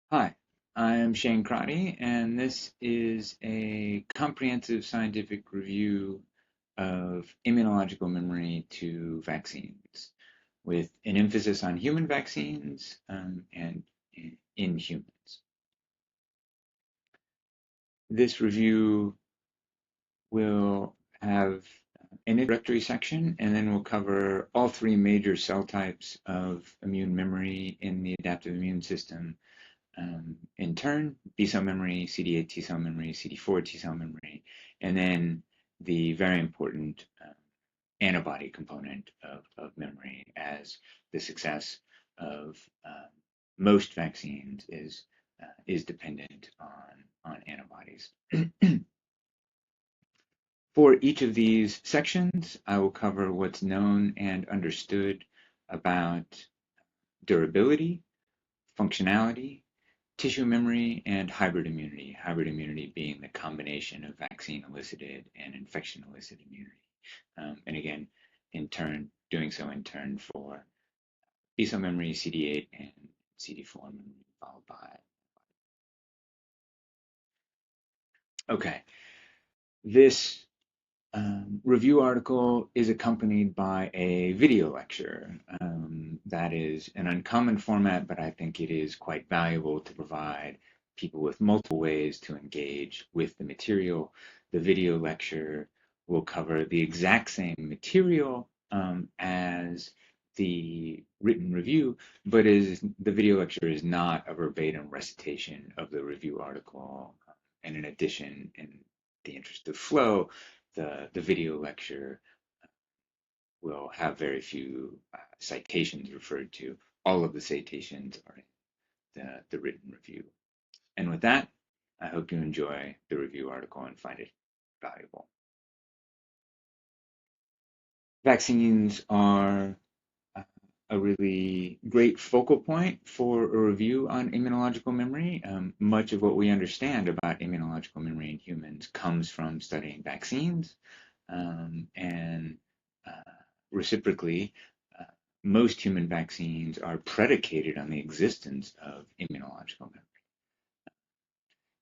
Hi, I'm Shane Crotty, and this is a comprehensive scientific review of immunological memory to vaccines, with an emphasis on human vaccines and in humans. This review will have an introductory section, and then we'll cover all three major cell types of immune memory in the adaptive immune system. In turn, B-cell memory, CD8 T-cell memory, CD4 T-cell memory, and then the very important antibody component of memory, as the success of most vaccines is dependent on antibodies. For each of these sections, I will cover what's known and understood about durability, functionality, tissue memory, and hybrid immunity being the combination of vaccine-elicited and infection-elicited immunity. And again, in turn, doing so in turn for B-cell memory, CD8, and CD4 memory, followed by. Okay, this review article is accompanied by a video lecture. That is an uncommon format, but I think it is quite valuable to provide people with multiple ways to engage with the material. The video lecture will cover the exact same material as the written review, but the video lecture is not a verbatim recitation of the review article. And in addition, in the interest of flow, the video lecture will have very few citations referred to. All of the citations are in the written review. And with that, I hope you enjoy the review article and find it valuable. Vaccines are a really great focal point for a review on immunological memory. Much of what we understand about immunological memory in humans comes from studying vaccines. And reciprocally, uh, most human vaccines are predicated on the existence of immunological memory.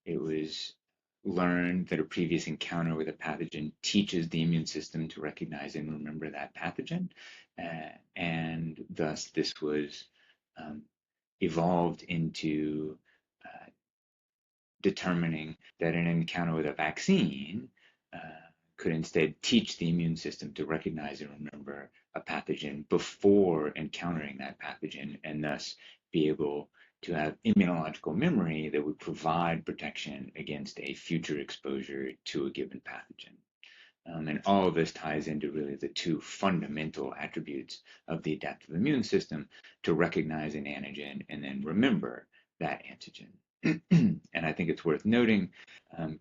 It was learned that a previous encounter with a pathogen teaches the immune system to recognize and remember that pathogen. And thus, this was um, evolved into uh, determining that an encounter with a vaccine uh, could instead teach the immune system to recognize and remember a pathogen before encountering that pathogen, and thus be able to have immunological memory that would provide protection against a future exposure to a given pathogen. And all of this ties into really the two fundamental attributes of the adaptive immune system: to recognize an antigen and then remember that antigen. And I think it's worth noting,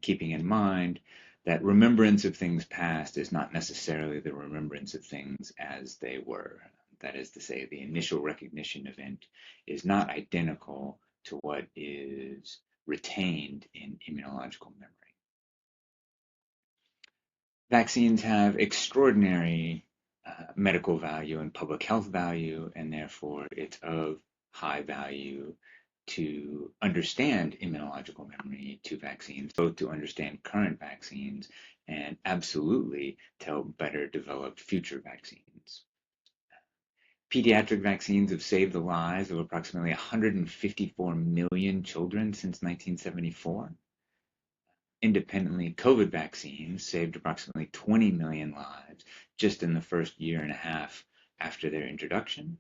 keeping in mind that remembrance of things past is not necessarily the remembrance of things as they were. That is to say, the initial recognition event is not identical to what is retained in immunological memory. Vaccines have extraordinary medical value and public health value, and therefore it's of high value to understand immunological memory to vaccines, both to understand current vaccines and absolutely to help better develop future vaccines. Pediatric vaccines have saved the lives of approximately 154 million children since 1974. Independently, COVID vaccines saved approximately 20 million lives just in the first year and a half after their introduction.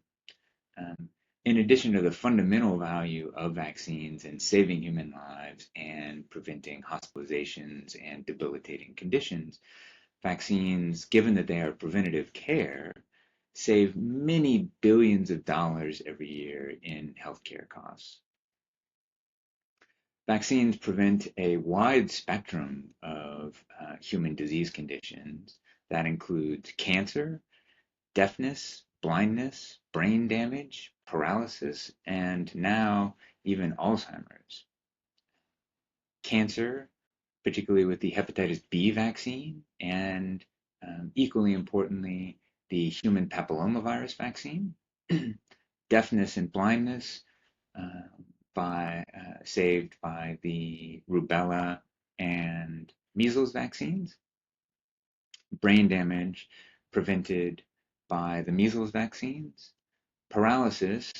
Um, in addition to the fundamental value of vaccines in saving human lives and preventing hospitalizations and debilitating conditions, vaccines, given that they are preventative care, save many billions of dollars every year in healthcare costs. Vaccines prevent a wide spectrum of human disease conditions that includes cancer, deafness, blindness, brain damage, paralysis, and now even Alzheimer's. Cancer, particularly with the hepatitis B vaccine, and equally importantly, the human papillomavirus vaccine. Deafness and blindness, uh, saved by the rubella and measles vaccines, brain damage prevented by the measles vaccines, paralysis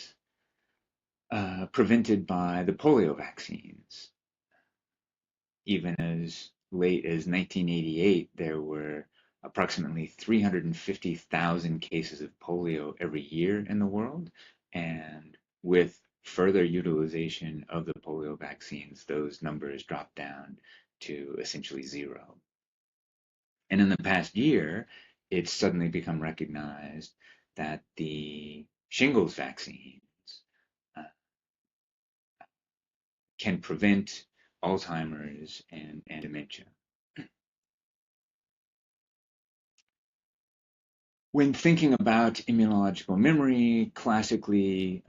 prevented by the polio vaccines. Even as late as 1988, there were approximately 350,000 cases of polio every year in the world, and with further utilization of the polio vaccines, those numbers dropped down to essentially zero. And in the past year, it's suddenly become recognized that the shingles vaccines uh, can prevent Alzheimer's and dementia. When thinking about immunological memory, classically,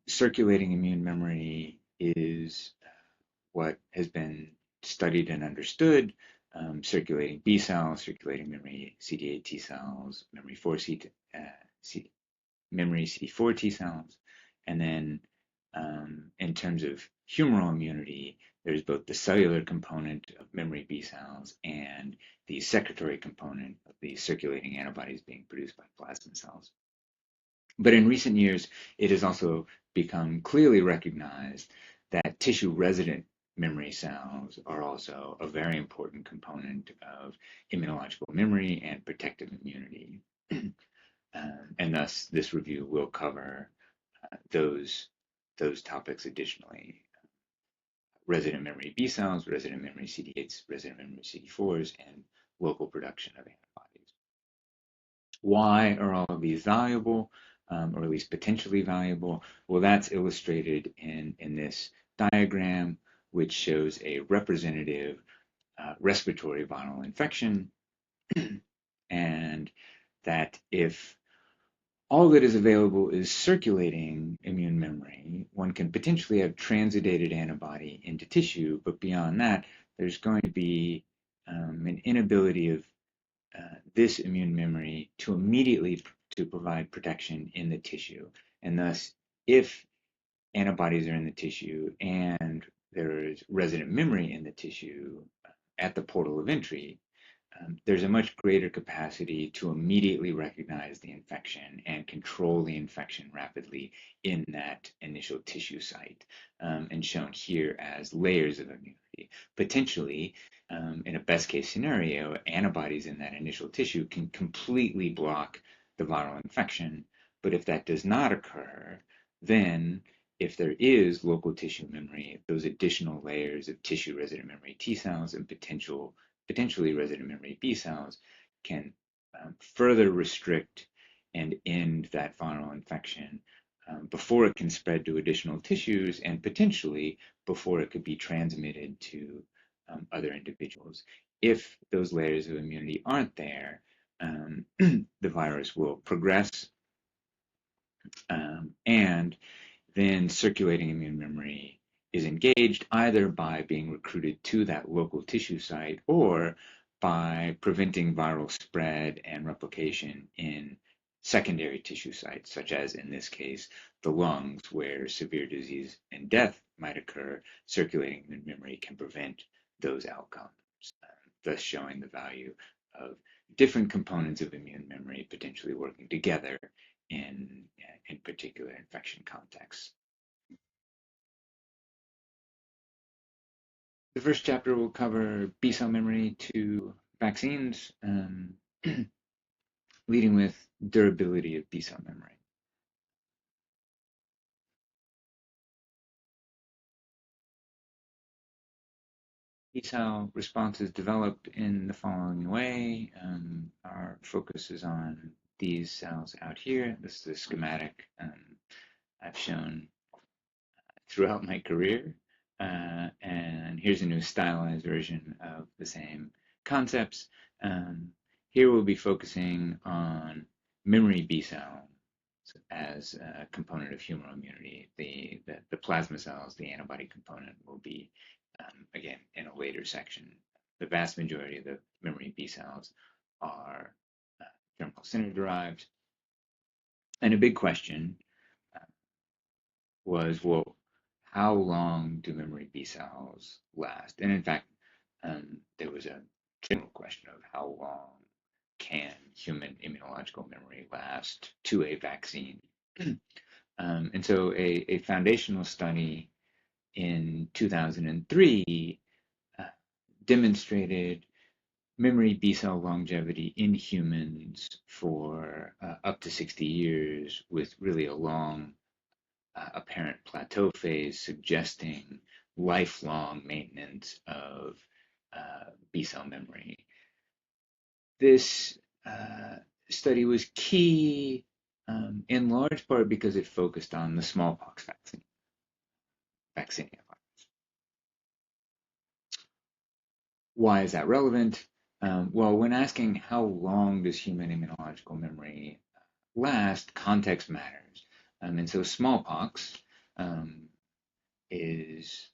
circulating immune memory is what has been studied and understood. Circulating B cells, circulating memory CD8 T cells, memory CD4 T cells, and then in terms of humoral immunity, there's both the cellular component of memory B cells and the secretory component of the circulating antibodies being produced by plasma cells. But in recent years, it has also become clearly recognized that tissue resident memory cells are also a very important component of immunological memory and protective immunity. And thus, this review will cover those topics additionally. Resident memory B cells, resident memory CD8s, resident memory CD4s, and local production of antibodies. Why are all of these valuable, or at least potentially valuable? Well, that's illustrated in this diagram, which shows a representative respiratory viral infection, and that if all that is available is circulating immune memory, one can potentially have transidated antibody into tissue, but beyond that, there's going to be an inability of this immune memory to immediately to provide protection in the tissue. And thus, if antibodies are in the tissue and there is resident memory in the tissue at the portal of entry, there's a much greater capacity to immediately recognize the infection and control the infection rapidly in that initial tissue site, and shown here as layers of immunity. Potentially, in a best case scenario, antibodies in that initial tissue can completely block the viral infection. But if that does not occur, then if there is local tissue memory, those additional layers of tissue resident memory T cells and potentially resident memory B cells can further restrict and end that viral infection before it can spread to additional tissues and potentially before it could be transmitted to other individuals. If those layers of immunity aren't there, the virus will progress, and then circulating immune memory is engaged either by being recruited to that local tissue site or by preventing viral spread and replication in secondary tissue sites, such as in this case, the lungs, where severe disease and death might occur. Circulating immune memory can prevent those outcomes, thus showing the value of different components of immune memory potentially working together in particular infection contexts. The first chapter will cover B cell memory to vaccines, leading with durability of B cell memory. B cell responses develop in the following way. Our focus is on these cells out here. This is a schematic I've shown throughout my career. And here's a new stylized version of the same concepts. Here we'll be focusing on memory B cells as a component of humoral immunity. The plasma cells, the antibody component, will be, again, in a later section. The vast majority of the memory B cells are germ center derived. And a big question was, well, how long do memory B cells last? And in fact, there was a general question of how long can human immunological memory last to a vaccine. And so a foundational study in 2003 uh, demonstrated memory B cell longevity in humans for up to 60 years with really a long apparent plateau phase suggesting lifelong maintenance of B cell memory. This study was key in large part because it focused on the smallpox vaccine. Why is that relevant? Well, when asking how long does human immunological memory last, context matters. And so smallpox um, is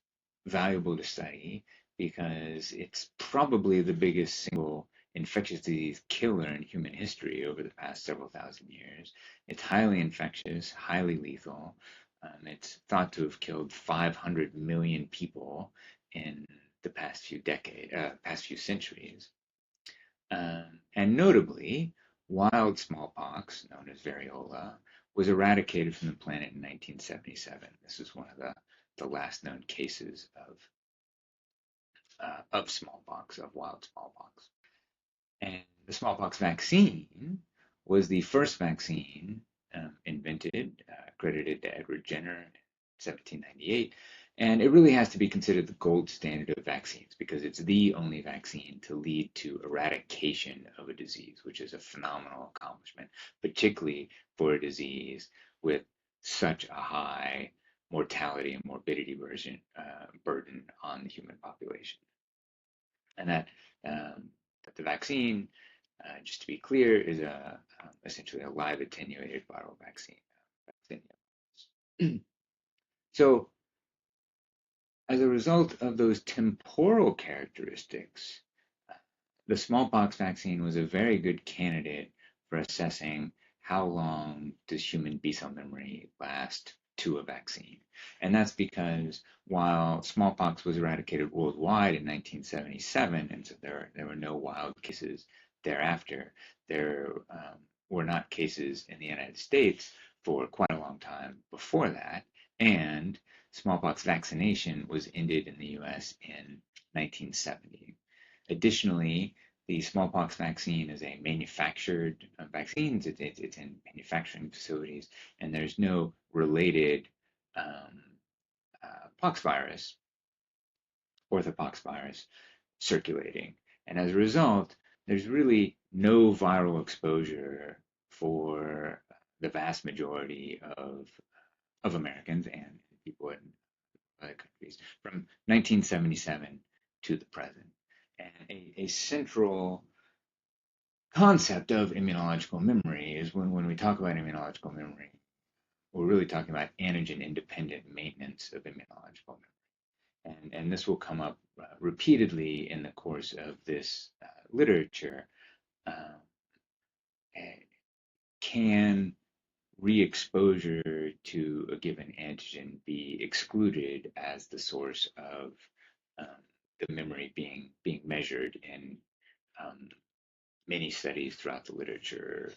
valuable to study because it's probably the biggest single infectious disease killer in human history over the past several thousand years. It's highly infectious, highly lethal. It's thought to have killed 500 million people in the past few centuries. And notably, wild smallpox, known as variola, was eradicated from the planet in 1977. This is one of the last known cases of smallpox, of wild smallpox. And the smallpox vaccine was the first vaccine invented, credited to Edward Jenner in 1798. And it really has to be considered the gold standard of vaccines because it's the only vaccine to lead to eradication of a disease, which is a phenomenal accomplishment, particularly for a disease with such a high mortality and morbidity burden on the human population. And that the vaccine, just to be clear, is essentially a live attenuated viral vaccine. So as a result of those temporal characteristics, uh, the smallpox vaccine was a very good candidate for assessing how long does human B cell memory last to a vaccine. And that's because while smallpox was eradicated worldwide in 1977, and so there were no wild cases thereafter, there were not cases in the United States for quite a long time before that. And smallpox vaccination was ended in the US in 1970. Additionally, the smallpox vaccine is a manufactured vaccine. It's in manufacturing facilities, and there's no related um, pox virus, orthopox virus, circulating. And as a result, there's really no viral exposure for the vast majority of Americans and people in other countries from 1977 to the present. And a central concept of immunological memory is when we talk about immunological memory, we're really talking about antigen independent maintenance of immunological memory. And this will come up repeatedly in the course of this literature. Uh, can re-exposure to a given antigen be excluded as the source of um, the memory being measured in um, many studies throughout the literature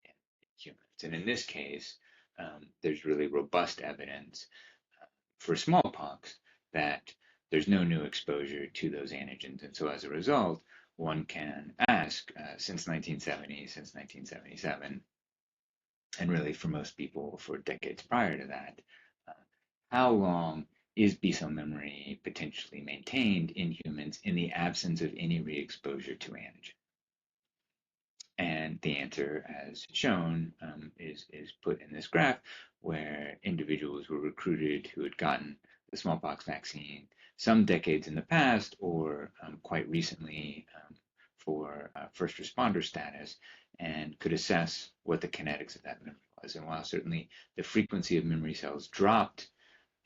in humans. And in this case, there's really robust evidence for smallpox that there's no new exposure to those antigens. And so as a result, one can ask since 1970, since 1977, and really for most people for decades prior to that, uh, how long is B cell memory potentially maintained in humans in the absence of any re-exposure to antigen? And the answer, as shown, is put in this graph, where individuals were recruited who had gotten the smallpox vaccine some decades in the past or quite recently for first responder status and could assess what the kinetics of that memory was. And while certainly the frequency of memory cells dropped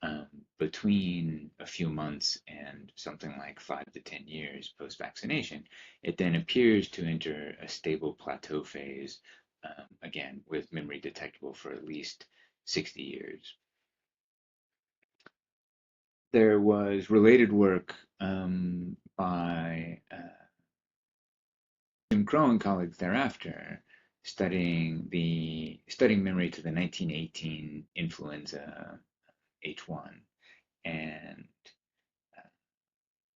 um, between a few months and something like 5 to 10 years post vaccination, it then appears to enter a stable plateau phase, again, with memory detectable for at least 60 years. There was related work by Jim Crow and colleagues thereafter studying memory to the 1918 influenza H1, and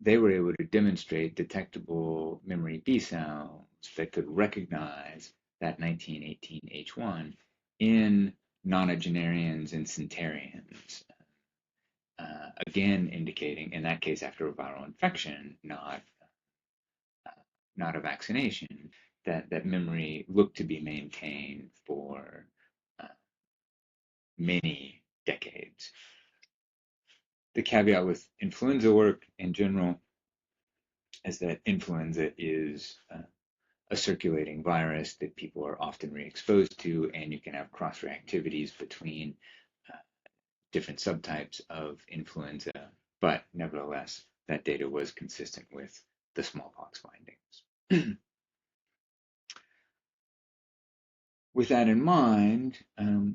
they were able to demonstrate detectable memory B cells that could recognize that 1918 H1 in nonagenarians and centarians. Again, indicating, in that case, after a viral infection, not a vaccination, that memory looked to be maintained for uh, many decades. The caveat with influenza work in general is that influenza is a circulating virus that people are often re-exposed to, and you can have cross-reactivities between uh, different subtypes of influenza, but nevertheless, that data was consistent with the smallpox findings. With that in mind,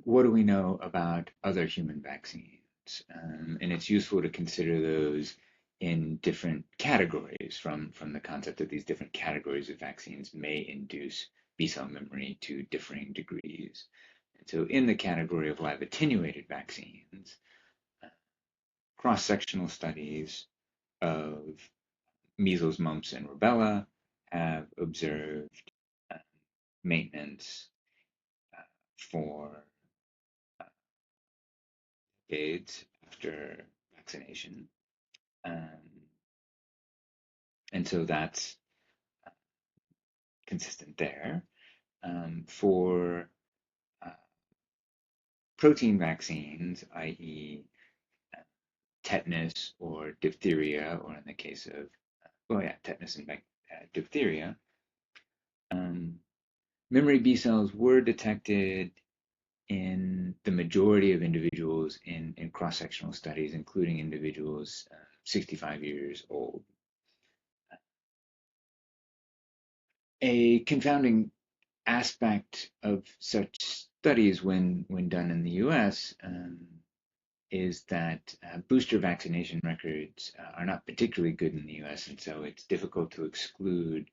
what do we know about other human vaccines? And it's useful to consider those in different categories from the concept that these different categories of vaccines may induce B-cell memory to differing degrees. And so in the category of live attenuated vaccines, cross-sectional studies of measles, mumps, and rubella have observed maintenance for decades after vaccination. Um, and so that's consistent there. For uh, protein vaccines, i.e., tetanus or diphtheria, or in the case of, tetanus and diphtheria, memory B cells were detected in the majority of individuals in cross-sectional studies, including individuals 65 years old. A confounding aspect of such studies when done in the US is that booster vaccination records are not particularly good in the US, and so it's difficult to exclude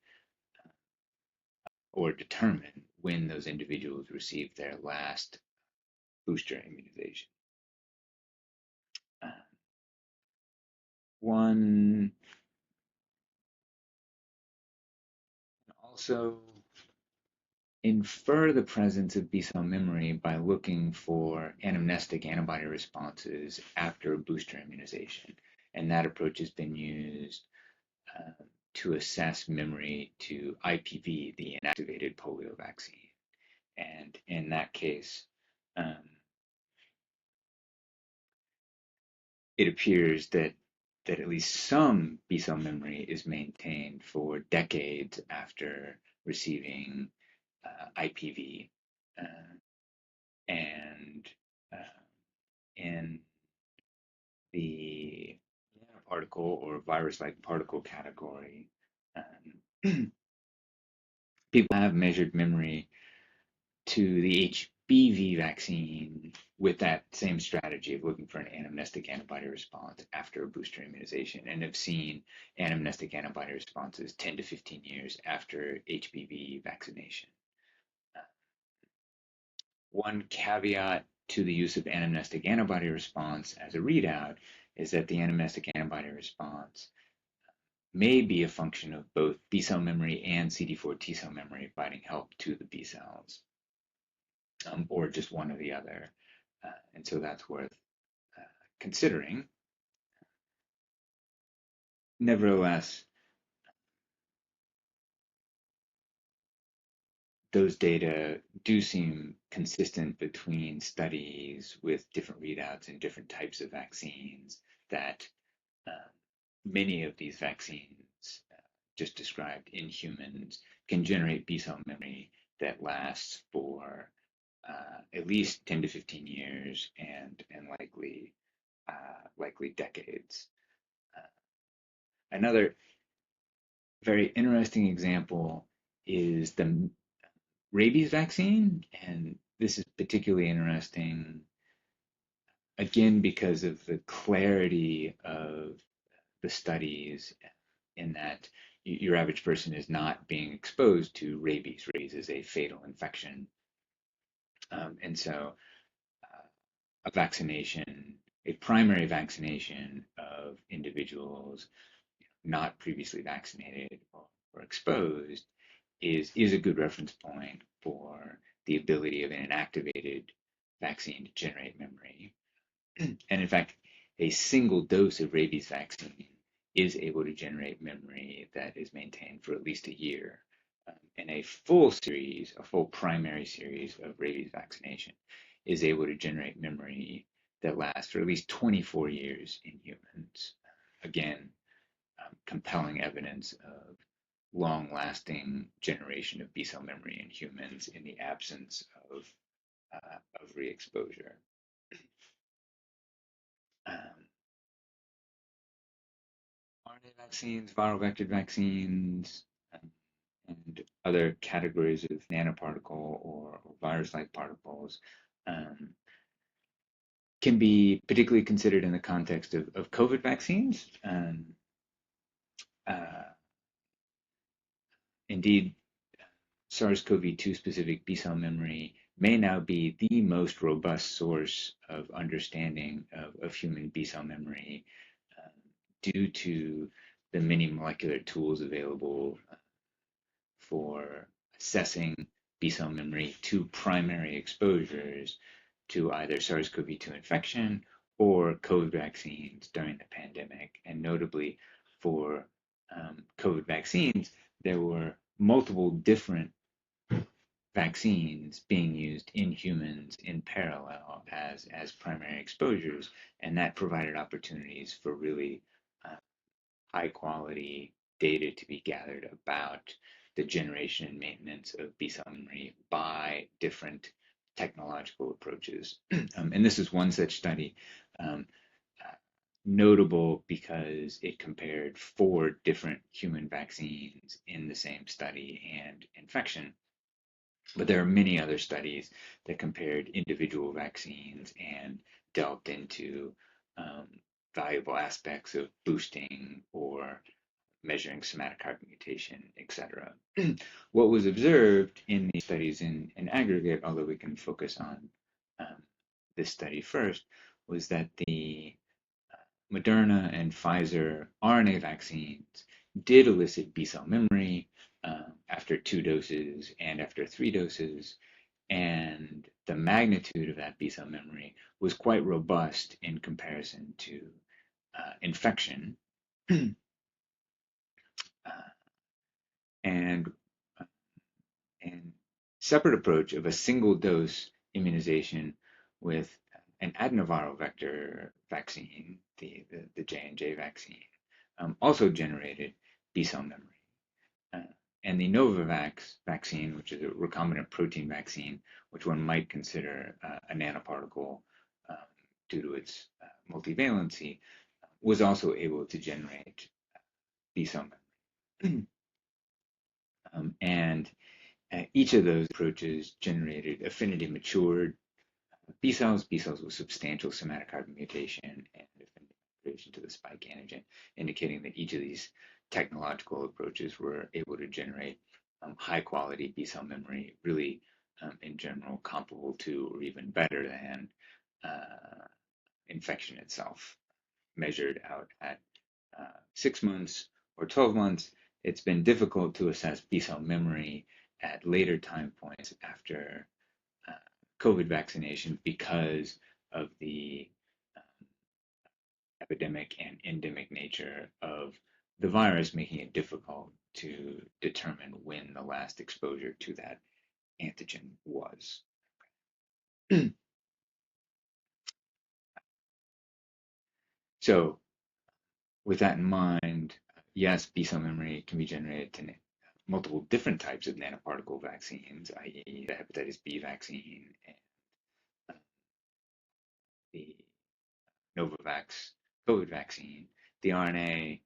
or determine when those individuals received their last booster immunization. Uh, One also infer the presence of B-cell memory by looking for anamnestic antibody responses after a booster immunization. And that approach has been used to assess memory to IPV, the inactivated polio vaccine. And in that case, it appears that at least some B-cell memory is maintained for decades after receiving IPV. And in the nanoparticle or virus-like particle category, people have measured memory to the HBV vaccine with that same strategy of looking for an anamnestic antibody response after a booster immunization, and have seen anamnestic antibody responses 10 to 15 years after HBV vaccination. One caveat to the use of anamnestic antibody response as a readout is that the anamnestic antibody response may be a function of both B-cell memory and CD4 T-cell memory providing help to the B cells, or just one or the other. And so that's worth considering. Nevertheless, those data do seem consistent between studies with different readouts and different types of vaccines, that many of these vaccines just described in humans can generate B-cell memory that lasts for at least 10 to 15 years and likely decades. Another very interesting example is the rabies vaccine, and this is particularly interesting again, because of the clarity of the studies, in that your average person is not being exposed to rabies. Rabies is a fatal infection. And so a vaccination, a primary vaccination of individuals not previously vaccinated or exposed is a good reference point for the ability of an inactivated vaccine to generate memory. And in fact, a single dose of rabies vaccine is able to generate memory that is maintained for at least a year. And a full primary series of rabies vaccination is able to generate memory that lasts for at least 24 years in humans. Again, compelling evidence of long-lasting generation of B-cell memory in humans in the absence of re-exposure. Um, RNA vaccines, viral vector vaccines, and other categories of nanoparticle or virus-like particles um, can be particularly considered in the context of COVID vaccines. Uh, Indeed, SARS-CoV-2 specific B-cell memory may now be the most robust source of understanding of human B-cell memory due to the many molecular tools available for assessing B-cell memory to primary exposures to either SARS-CoV-2 infection or COVID vaccines during the pandemic. And notably for COVID vaccines, there were multiple different vaccines being used in humans in parallel as primary exposures, and that provided opportunities for really uh, high quality data to be gathered about the generation and maintenance of B-cell memory by different technological approaches. And this is one such study, um, uh, notable because it compared 4 different human vaccines in the same study and infection. But there are many other studies that compared individual vaccines and delved into um, valuable aspects of boosting or measuring somatic heart mutation, etc. What was observed in these studies in aggregate, although we can focus on um, this study first, was that the Moderna and Pfizer RNA vaccines did elicit B-cell memory after 2 doses and after 3 doses, and the magnitude of that B-cell memory was quite robust in comparison to infection. and and separate approach of a single dose immunization with an adenoviral vector vaccine, the J&J vaccine, also generated B-cell memory. Uh, and the Novavax vaccine, which is a recombinant protein vaccine, which one might consider a nanoparticle um, due to its multivalency, was also able to generate B-cell memory. And each of those approaches generated affinity matured B cells, B cells with substantial somatic carbon mutation and affinity maturation to the spike antigen, indicating that each of these technological approaches were able to generate high quality B cell memory, really in general comparable to or even better than infection itself, measured out at 6 months or 12 months. It's been difficult to assess B cell memory at later time points after COVID vaccination because of the epidemic and endemic nature of the virus, making it difficult to determine when the last exposure to that antigen was. So, with that in mind, yes, B cell memory can be generated to multiple different types of nanoparticle vaccines, i.e., the hepatitis B vaccine and the Novavax COVID vaccine. The RNA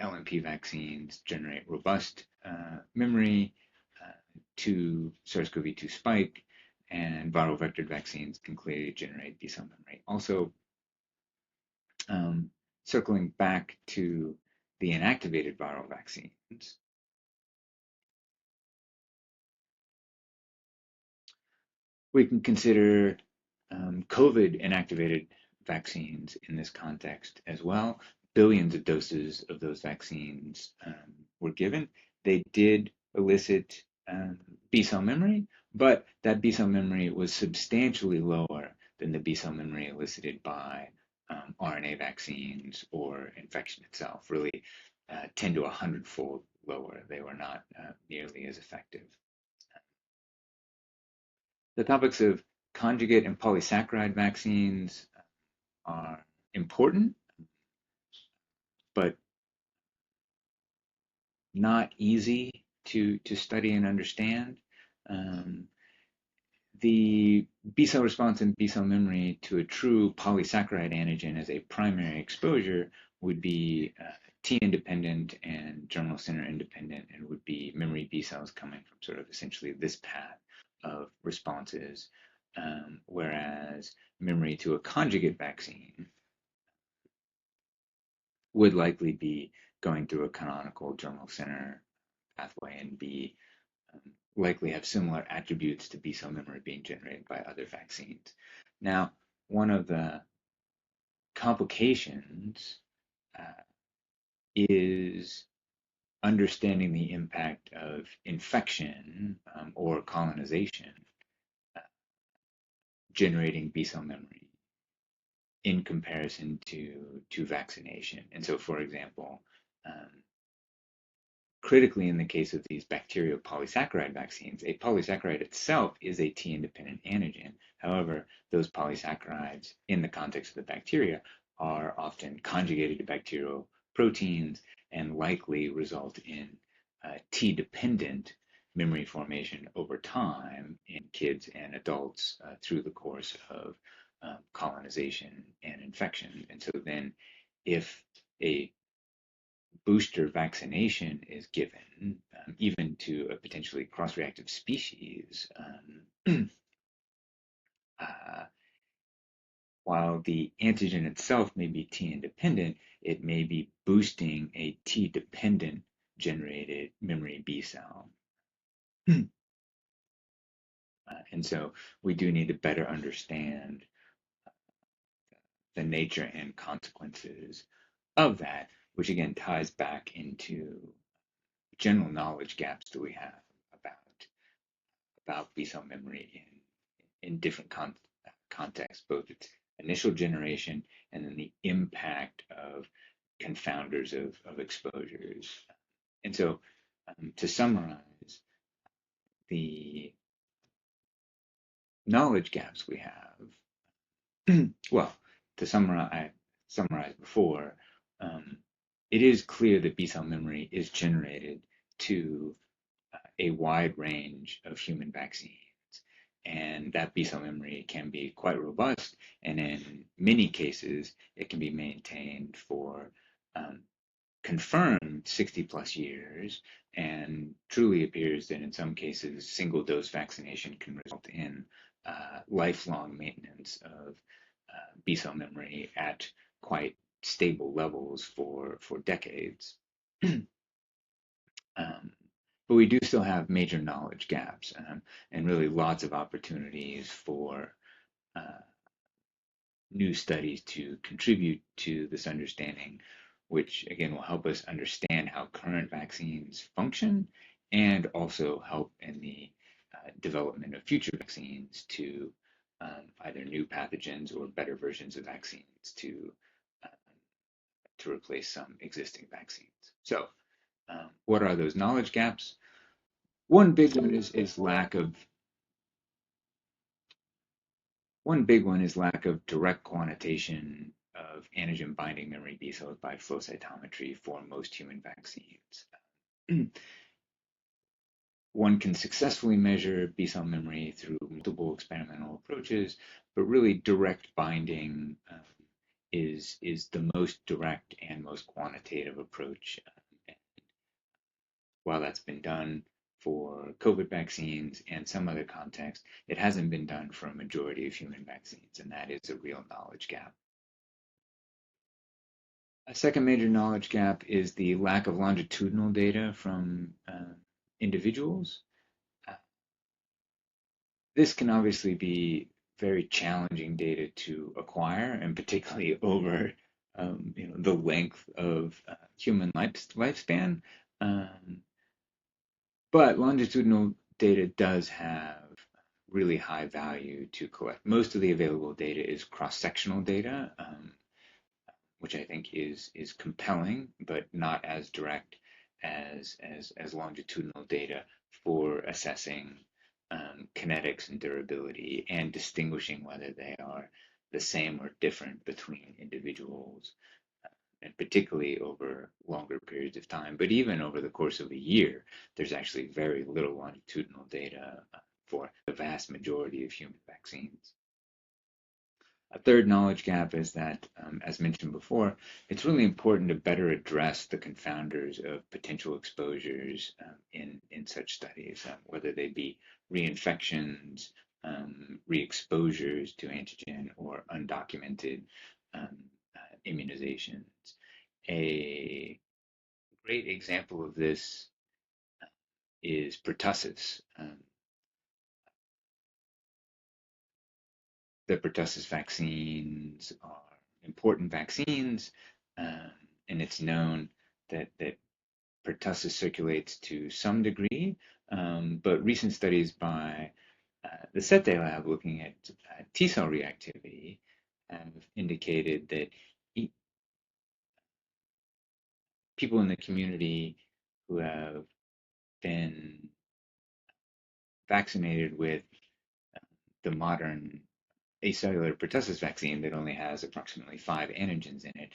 LNP vaccines generate robust memory to SARS-CoV-2 spike, and viral vectored vaccines can clearly generate B cell memory. Also, um, circling back to the inactivated viral vaccines, we can consider COVID inactivated vaccines in this context as well. Billions of doses of those vaccines were given. They did elicit B cell memory, but that B cell memory was substantially lower than the B cell memory elicited by RNA vaccines or infection itself, really 10 to 100-fold lower. They were not nearly as effective. The topics of conjugate and polysaccharide vaccines are important, but not easy to study and understand. Um, the B cell response and B cell memory to a true polysaccharide antigen as a primary exposure would be T independent and germinal center independent, and would be memory B cells coming from sort of essentially this path of responses, whereas memory to a conjugate vaccine would likely be going through a canonical germinal center pathway and be likely have similar attributes to B cell memory being generated by other vaccines. Now, one of the complications uh, is understanding the impact of infection or colonization uh, generating B cell memory in comparison to vaccination. And so, for example, um, critically in the case of these bacterial polysaccharide vaccines, a polysaccharide itself is a T-independent antigen. However, those polysaccharides in the context of the bacteria are often conjugated to bacterial proteins and likely result in T-dependent memory formation over time in kids and adults through the course of colonization and infection. And so then if a booster vaccination is given, even to a potentially cross-reactive species, uh, while the antigen itself may be T-independent, it may be boosting a T-dependent generated memory B cell. And so we do need to better understand the nature and consequences of that, which again ties back into general knowledge gaps that we have about B cell memory in different contexts, both its initial generation and then the impact of confounders of exposures. And so, to summarize, the knowledge gaps we have, well, to summarize before, it is clear that B cell memory is generated to a wide range of human vaccines. And that B cell memory can be quite robust, and in many cases, it can be maintained for confirmed 60 plus years, and truly appears that in some cases, single dose vaccination can result in lifelong maintenance of B cell memory at quite stable levels for decades. Um, but we do still have major knowledge gaps, and really lots of opportunities for uh, new studies to contribute to this understanding, which again will help us understand how current vaccines function and also help in the development of future vaccines to either new pathogens or better versions of vaccines uh, to replace some existing vaccines. So, what are those knowledge gaps? One big one is one big one is lack of direct quantitation of antigen binding memory B cells by flow cytometry for most human vaccines. One can successfully measure B cell memory through multiple experimental approaches, but really direct binding is the most direct and most quantitative approach. While that's been done for COVID vaccines and some other context. It hasn't been done for a majority of human vaccines, and that is a real knowledge gap. A second major knowledge gap is the lack of longitudinal data from individuals. Uh, this can obviously be very challenging data to acquire, and particularly over the length of human lifespan. Um, but longitudinal data does have really high value to collect. Most of the available data is cross-sectional data, which I think is compelling, but not as direct as longitudinal data for assessing kinetics and durability and distinguishing whether they are the same or different between individuals, and particularly over longer periods of time. But even over the course of a year, there's actually very little longitudinal data for the vast majority of human vaccines. A third knowledge gap is that, as mentioned before, it's really important to better address the confounders of potential exposures in such studies, whether they be reinfections, re-exposures to antigen, or undocumented um, immunizations. A great example of this is pertussis. The pertussis vaccines are important vaccines, um, and it's known that pertussis circulates to some degree, but recent studies by the SETE lab looking at T-cell reactivity have indicated that people in the community who have been vaccinated with the modern acellular pertussis vaccine that only has approximately 5 antigens in it,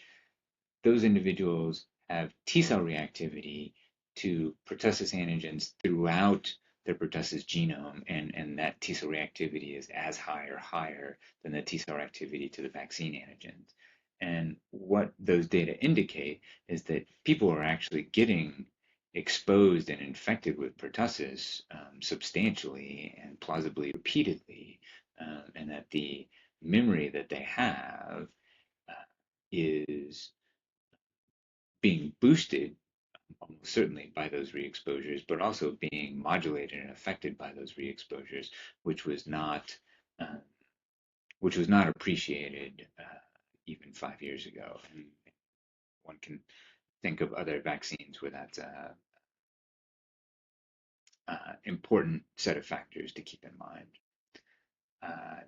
those individuals have T-cell reactivity to pertussis antigens throughout their pertussis genome, and that T-cell reactivity is as high or higher than the T-cell reactivity to the vaccine antigens. And what those data indicate is that people are actually getting exposed and infected with pertussis substantially and plausibly repeatedly, and that the memory that they have is being boosted almost certainly by those re-exposures, but also being modulated and affected by those re-exposures, which was not uh, appreciated even 5 years ago. And one can think of other vaccines where that's a important set of factors to keep in mind.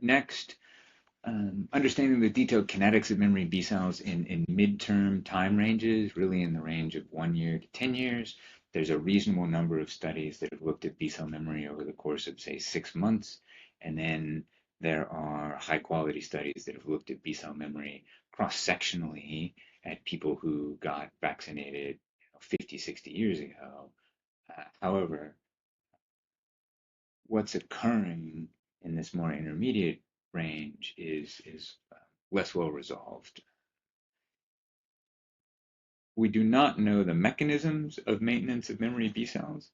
Next, understanding the detailed kinetics of memory B cells in midterm time ranges, really in the range of 1 year to 10 years. There's a reasonable number of studies that have looked at B cell memory over the course of, say, 6 months. And then there are high quality studies that have looked at B cell memory cross-sectionally at people who got vaccinated 50, 60 years ago. However, what's occurring in this more intermediate range is less well resolved. We do not know the mechanisms of maintenance of memory B cells.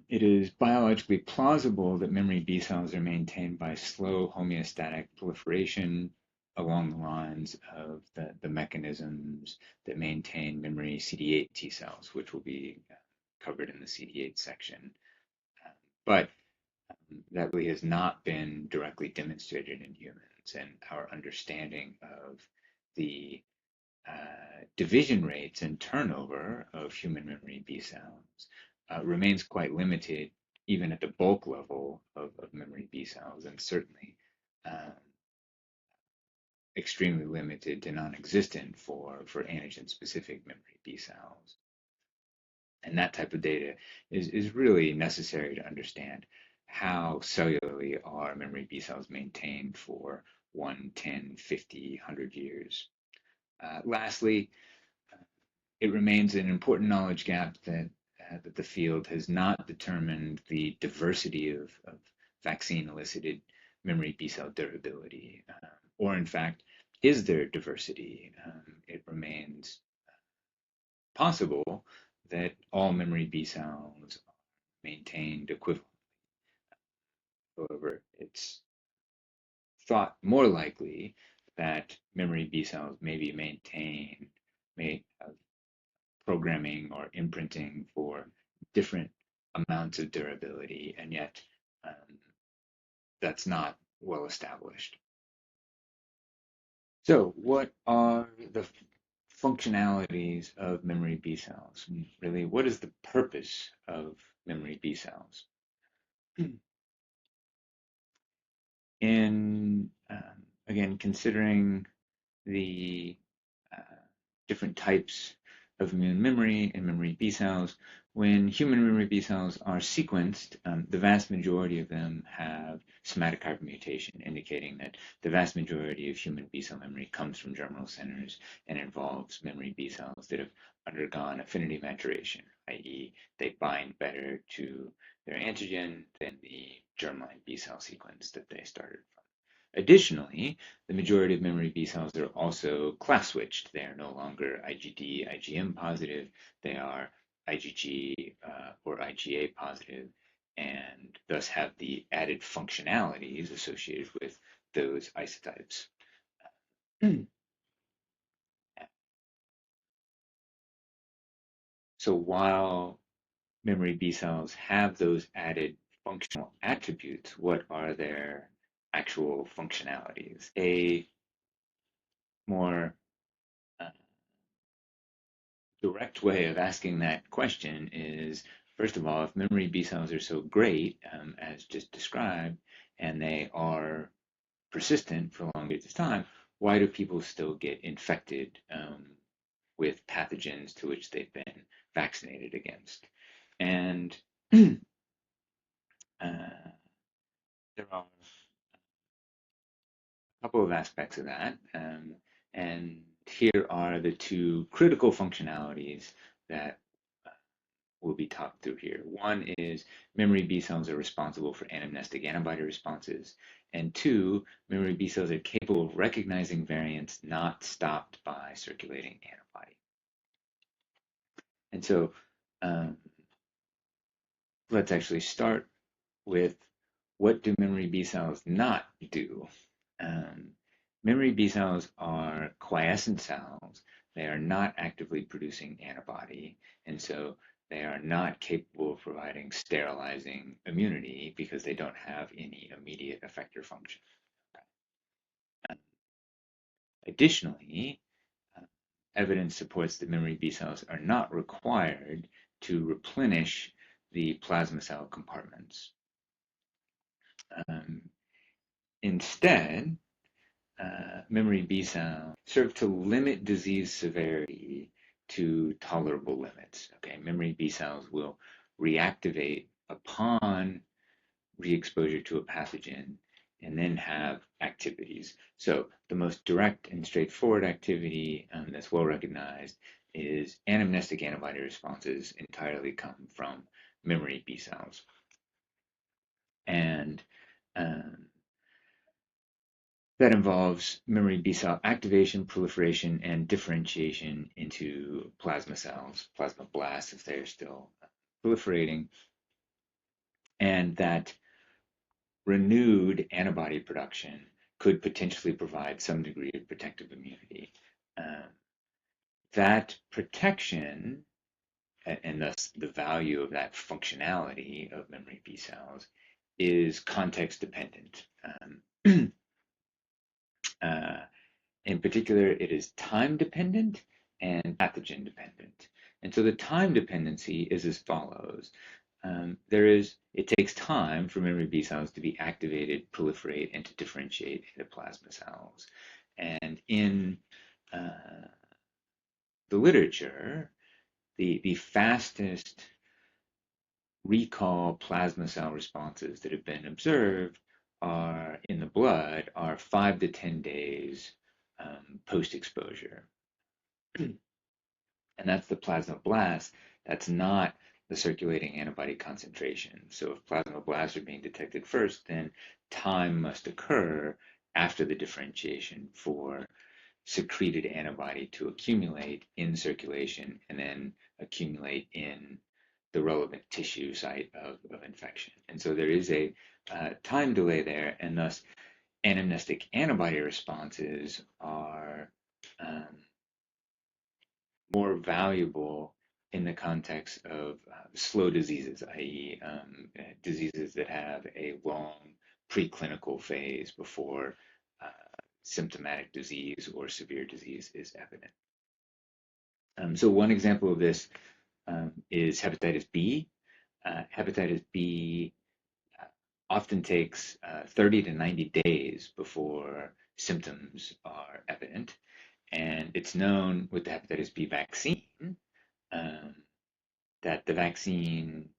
It is biologically plausible that memory B cells are maintained by slow homeostatic proliferation along the lines of the mechanisms that maintain memory CD8 T-cells, which will be covered in the CD8 section. But that really has not been directly demonstrated in humans, and our understanding of the division rates and turnover of human memory B cells remains quite limited, even at the bulk level of memory B cells, and certainly extremely limited to non-existent for antigen-specific memory B cells. And that type of data is really necessary to understand how cellularly are memory B cells maintained for 1, 10, 50, 100 years. Lastly, it remains an important knowledge gap that the field has not determined the diversity of vaccine-elicited memory B cell durability, or in fact, is there diversity? It remains possible that all memory B cells maintained equivalently. However, it's thought more likely that memory B cells may be maintained, may have programming or imprinting for different amounts of durability, and yet that's not well established. So, what are the functionalities of memory B cells? Really, what is the purpose of memory B cells? In again, considering the uh, different types of immune memory and memory B cells, when human memory B cells are sequenced, the vast majority of them have somatic hypermutation, indicating that the vast majority of human B cell memory comes from germinal centers and involves memory B cells that have undergone affinity maturation, i.e., they bind better to their antigen than the germline B cell sequence that they started from. Additionally, the majority of memory B cells are also class switched. They are no longer IgD, IgM positive. They are IgG or IgA positive, and thus have the added functionalities associated with those isotypes. So while memory B cells have those added functional attributes, what are their actual functionalities? A more uh, direct way of asking that question is, first of all, if memory B cells are so great, as just described, and they are persistent for long periods of time, why do people still get infected with pathogens to which they've been vaccinated against? And there are a couple of aspects of that. And here are the two critical functionalities that will be talked through here. One is memory B cells are responsible for anamnestic antibody responses. And two, memory B cells are capable of recognizing variants not stopped by circulating antibody. And so let's actually start with, what do memory B cells not do? Memory B cells are quiescent cells. They are not actively producing antibody, and so they are not capable of providing sterilizing immunity because they don't have any immediate effector function. Additionally, evidence supports that memory B cells are not required to replenish the plasma cell compartments. Instead, memory B cells serve to limit disease severity to tolerable limits. Okay, memory B cells will reactivate upon re-exposure to a pathogen and then have activities. So the most direct and straightforward activity that's well recognized is anamnestic antibody responses entirely come from memory B cells. And that involves memory B cell activation, proliferation, and differentiation into plasma cells, plasmablasts if they're still proliferating, and that renewed antibody production could potentially provide some degree of protective immunity. That protection, and thus the value of that functionality of memory B cells, is context dependent. In particular, it is time dependent and pathogen dependent. And so the time dependency is as follows. It takes time for memory B cells to be activated, proliferate, and to differentiate into plasma cells. And in the literature, the fastest recall plasma cell responses that have been observed are in the blood are 5 to 10 days post-exposure. And that's the plasmablast. That's not the circulating antibody concentration. So if plasmablasts are being detected first, then time must occur after the differentiation for secreted antibody to accumulate in circulation and then accumulate in the relevant tissue site of infection. And so there is a time delay there, and thus anamnestic antibody responses are um, more valuable in the context of slow diseases, i.e., diseases that have a long preclinical phase before uh, symptomatic disease or severe disease is evident. So one example of this is hepatitis B. Hepatitis B often takes 30 to 90 days before symptoms are evident. And it's known with the hepatitis B vaccine um, that the vaccine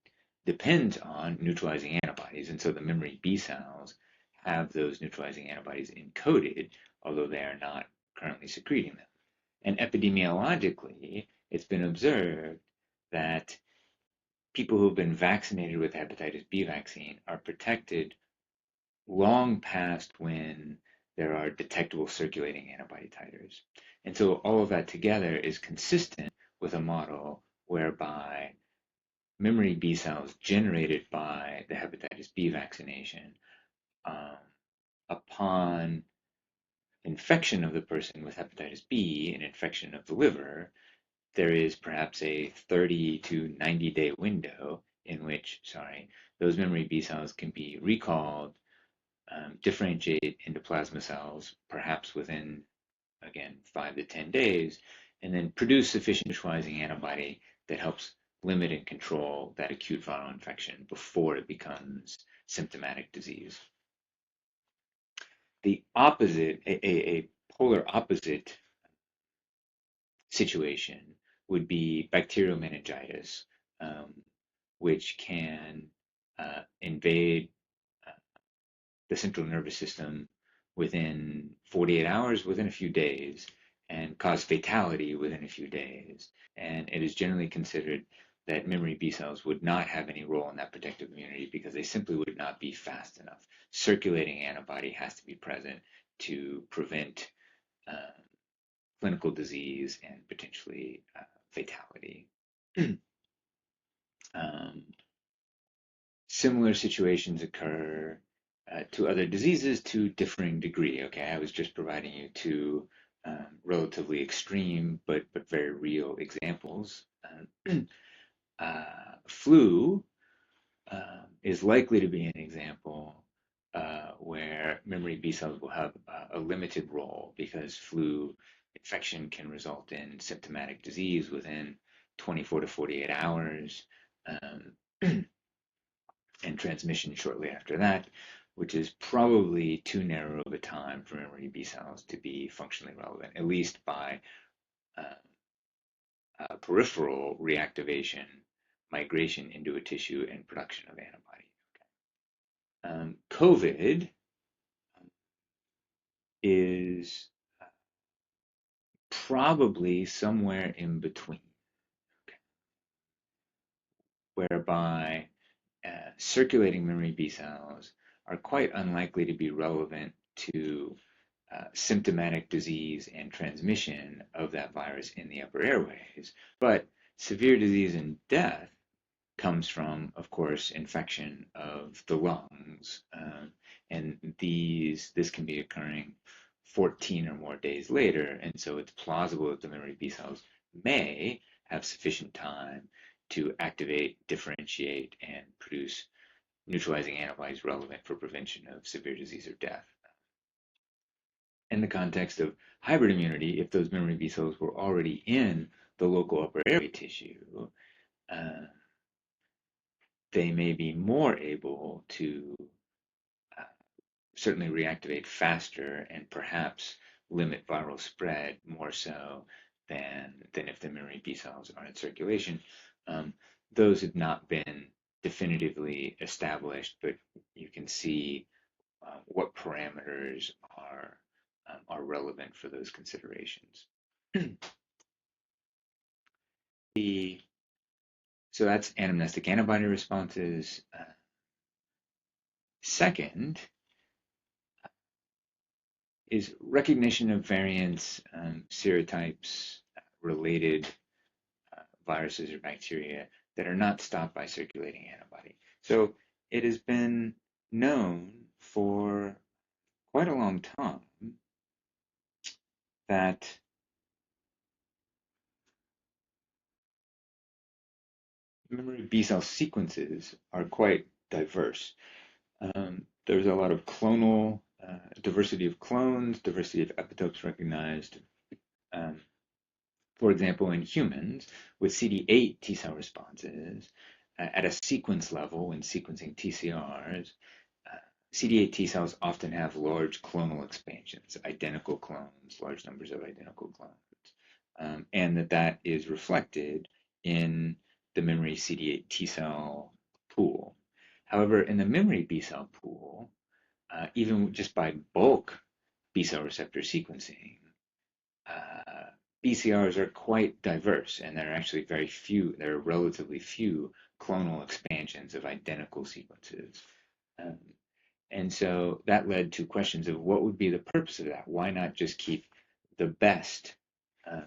depends on neutralizing antibodies. And so the memory B cells have those neutralizing antibodies encoded, although they are not currently secreting them. And epidemiologically, it's been observed that people who've been vaccinated with hepatitis B vaccine are protected long past when there are detectable circulating antibody titers. And so all of that together is consistent with a model whereby memory B cells generated by the hepatitis B vaccination um, upon infection of the person with hepatitis B and infection of the liver, there is perhaps a 30 to 90 day window in which, those memory B cells can be recalled, differentiate into plasma cells, perhaps within, again, 5 to 10 days, and then produce sufficient neutralizing antibody that helps limit and control that acute viral infection before it becomes symptomatic disease. The opposite, a polar opposite situation would be bacterial meningitis, which can invade the central nervous system within 48 hours, within a few days, and cause fatality within a few days. And it is generally considered that memory B cells would not have any role in that protective immunity because they simply would not be fast enough. Circulating antibody has to be present to prevent clinical disease and potentially fatality. Similar situations occur to other diseases to differing degree. Okay, I was just providing you two relatively extreme but very real examples. Flu is likely to be an example where memory B cells will have a limited role because flu infection can result in symptomatic disease within 24 to 48 hours. And transmission shortly after that, which is probably too narrow of a time for memory B cells to be functionally relevant, at least by peripheral reactivation, migration into a tissue, and production of antibody. COVID is probably somewhere in between, whereby circulating memory B cells are quite unlikely to be relevant to symptomatic disease and transmission of that virus in the upper airways. But severe disease and death comes from, of course, infection of the lungs. And this can be occurring 14 or more days later. And so it's plausible that the memory B cells may have sufficient time to activate, differentiate, and produce neutralizing antibodies relevant for prevention of severe disease or death. In the context of hybrid immunity, if those memory B cells were already in the local upper airway tissue, they may be more able to certainly reactivate faster and perhaps limit viral spread more so than if the memory B cells are in circulation. Those have not been definitively established, but you can see what parameters are relevant for those considerations. So that's anamnestic antibody responses. Second is recognition of variants, serotypes, related viruses or bacteria that are not stopped by circulating antibody. So it has been known for quite a long time that memory B cell sequences are quite diverse. There's a lot of clonal diversity of clones, diversity of epitopes recognized. Um, for example, in humans with CD8 T-cell responses at a sequence level in sequencing TCRs, CD8 T cells often have large clonal expansions, identical clones, large numbers of identical clones, and that is reflected in the memory CD8 T cell pool. However, in the memory B cell pool, even just by bulk B cell receptor sequencing, BCRs are quite diverse, and there are actually very few, there are relatively few clonal expansions of identical sequences. Um, and so that led to questions of what would be the purpose of that? Why not just keep the best uh,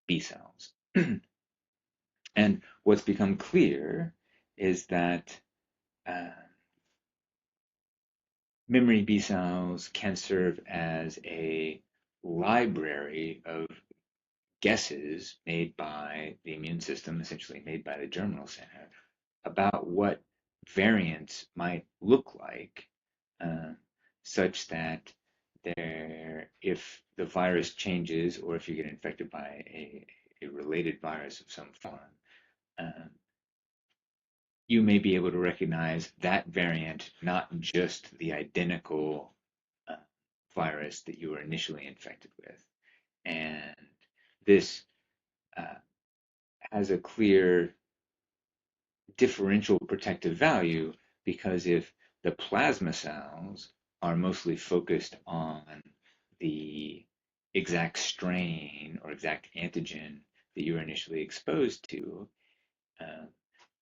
B cells? And what's become clear is that uh, memory B cells can serve as a library of guesses made by the immune system, essentially made by the germinal center, about what variants might look like, uh, such that if the virus changes or if you get infected by a related virus of some form, um, you may be able to recognize that variant, not just the identical uh, virus that you were initially infected with. And this uh, has a clear differential protective value because if the plasma cells are mostly focused on the exact strain or exact antigen that you were initially exposed to, uh,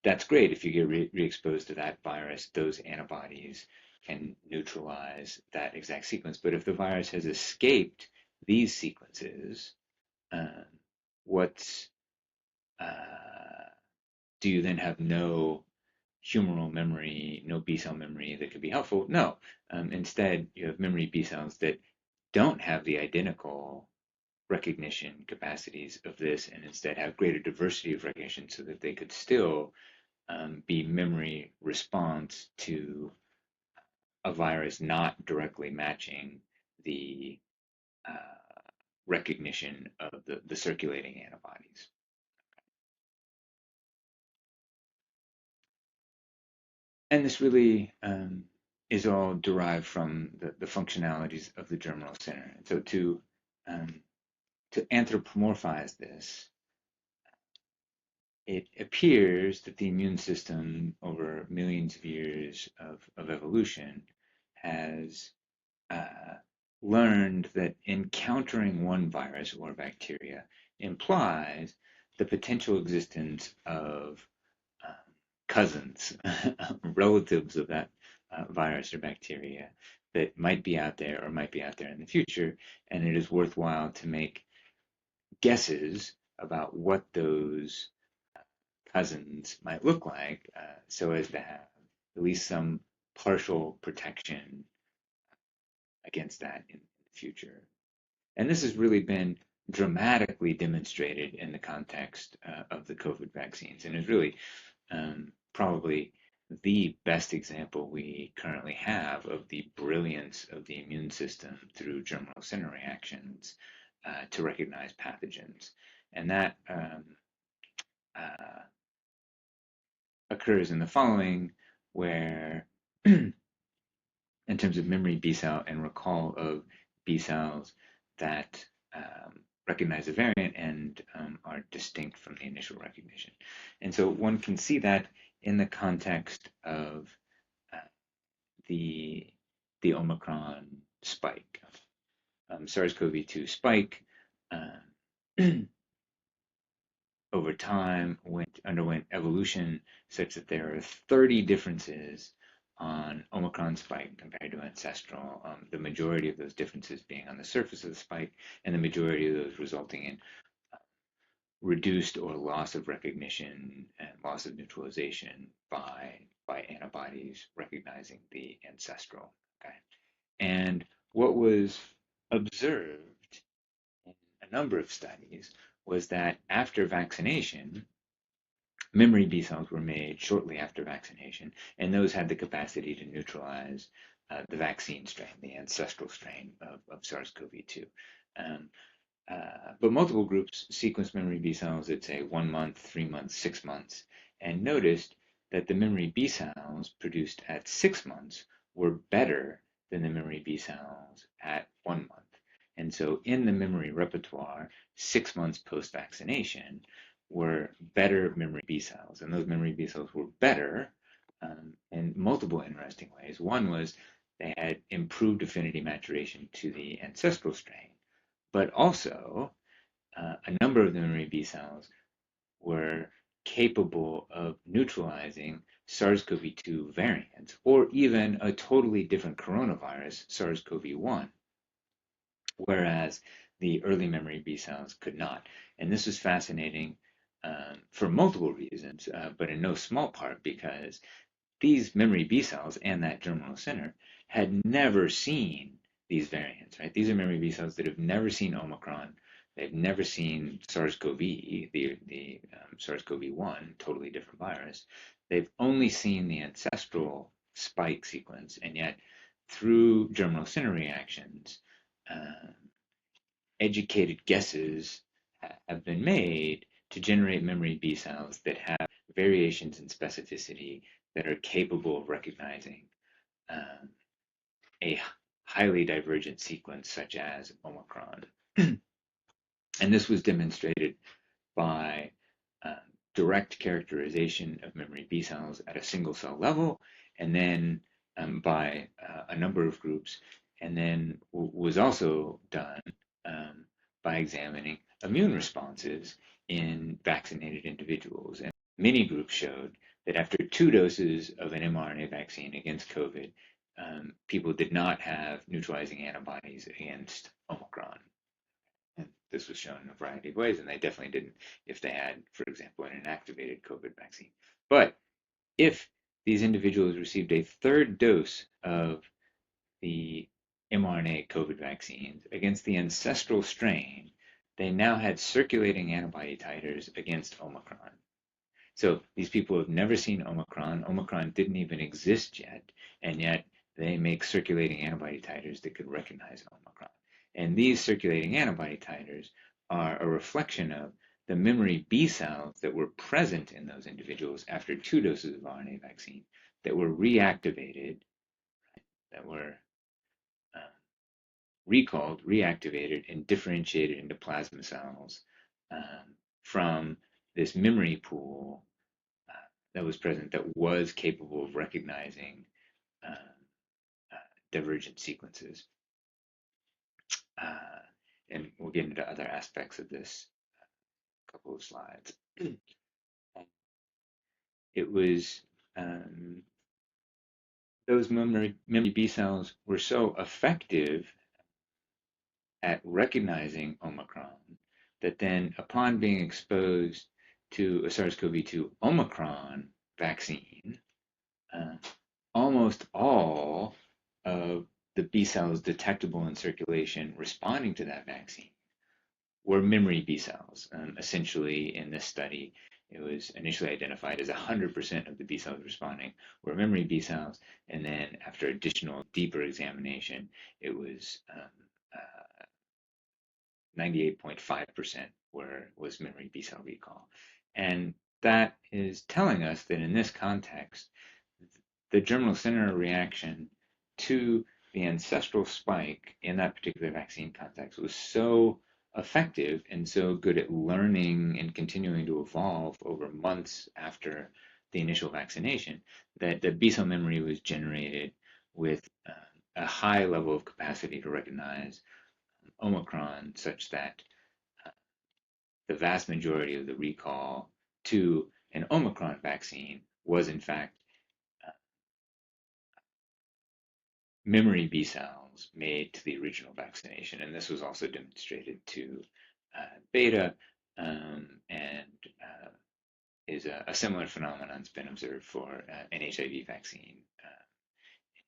that's great. If you get re-exposed to that virus, those antibodies can neutralize that exact sequence. But if the virus has escaped these sequences, uh, what's do you then have no humoral memory, no B cell memory that could be helpful? No. Instead, you have memory B cells that don't have the identical recognition capacities of this and instead have greater diversity of recognition so that they could still be memory response to a virus not directly matching the recognition of the circulating antibodies. And this really is all derived from the functionalities of the germinal center. And so um, to anthropomorphize this, it appears that the immune system over millions of years of evolution has uh, learned that encountering one virus or bacteria implies the potential existence of cousins, relatives of that virus or bacteria that might be out there or might be out there in the future. And it is worthwhile to make guesses about what those cousins might look like so as to have at least some partial protection against that in the future. And this has really been dramatically demonstrated in the context of the COVID vaccines and is really probably the best example we currently have of the brilliance of the immune system through germinal center reactions to recognize pathogens. And that uh, occurs in the following, where in terms of memory B cell and recall of B cells that recognize a variant and are distinct from the initial recognition. And so one can see that in the context of uh, the Omicron spike, SARS-CoV-2 spike. Over time underwent evolution such that there are 30 differences on Omicron spike compared to ancestral, the majority of those differences being on the surface of the spike, and the majority of those resulting in reduced or loss of recognition and loss of neutralization by antibodies recognizing the ancestral. Okay, and what was observed in a number of studies was that after vaccination, memory B cells were made shortly after vaccination, and those had the capacity to neutralize the vaccine strain, the ancestral strain of SARS-CoV-2. Um, but multiple groups sequenced memory B cells at, say, 1 month, 3 months, 6 months, and noticed that the memory B cells produced at 6 months were better than the memory B cells at 1 month. And so in the memory repertoire, 6 months post-vaccination were better memory B cells. And those memory B cells were better in multiple interesting ways. One was they had improved affinity maturation to the ancestral strain, but also a number of the memory B cells were capable of neutralizing SARS-CoV-2 variants, or even a totally different coronavirus, SARS-CoV-1, whereas the early memory B cells could not. And this was fascinating for multiple reasons, but in no small part because these memory B cells and that germinal center had never seen these variants, right? These are memory B cells that have never seen Omicron. They've never seen SARS-CoV, the SARS-CoV-1, totally different virus. They've only seen the ancestral spike sequence, and yet through germinal center reactions, educated guesses have been made to generate memory B cells that have variations in specificity that are capable of recognizing a highly divergent sequence such as Omicron. And this was demonstrated by direct characterization of memory B cells at a single cell level, and then by a number of groups, and then was also done by examining immune responses in vaccinated individuals. And many groups showed that after 2 doses of an mRNA vaccine against COVID, people did not have neutralizing antibodies against Omicron. And this was shown in a variety of ways, and they definitely didn't if they had, for example, an inactivated COVID vaccine. But if these individuals received a third dose of the mRNA COVID vaccines against the ancestral strain, they now had circulating antibody titers against Omicron. So these people have never seen Omicron. Omicron didn't even exist yet, and yet they make circulating antibody titers that could recognize Omicron. And these circulating antibody titers are a reflection of the memory B cells that were present in those individuals after 2 doses of RNA vaccine that were reactivated, that were recalled, reactivated, and differentiated into plasma cells from this memory pool that was present that was capable of recognizing divergent sequences. And we'll get into other aspects of this couple of slides. It was those memory B cells were so effective at recognizing Omicron that then upon being exposed to a SARS-CoV-2 Omicron vaccine, almost all of the B cells detectable in circulation responding to that vaccine were memory B cells. Essentially, in this study, it was initially identified as 100% of the B cells responding were memory B cells, and then after additional deeper examination, it was 98.5% was memory B cell recall. And that is telling us that in this context, the germinal center reaction to the ancestral spike in that particular vaccine context was so effective and so good at learning and continuing to evolve over months after the initial vaccination that the B cell memory was generated with a high level of capacity to recognize Omicron, such that the vast majority of the recall to an Omicron vaccine was in fact memory B cells made to the original vaccination. And this was also demonstrated to beta and is a similar phenomenon that's been observed for an HIV vaccine,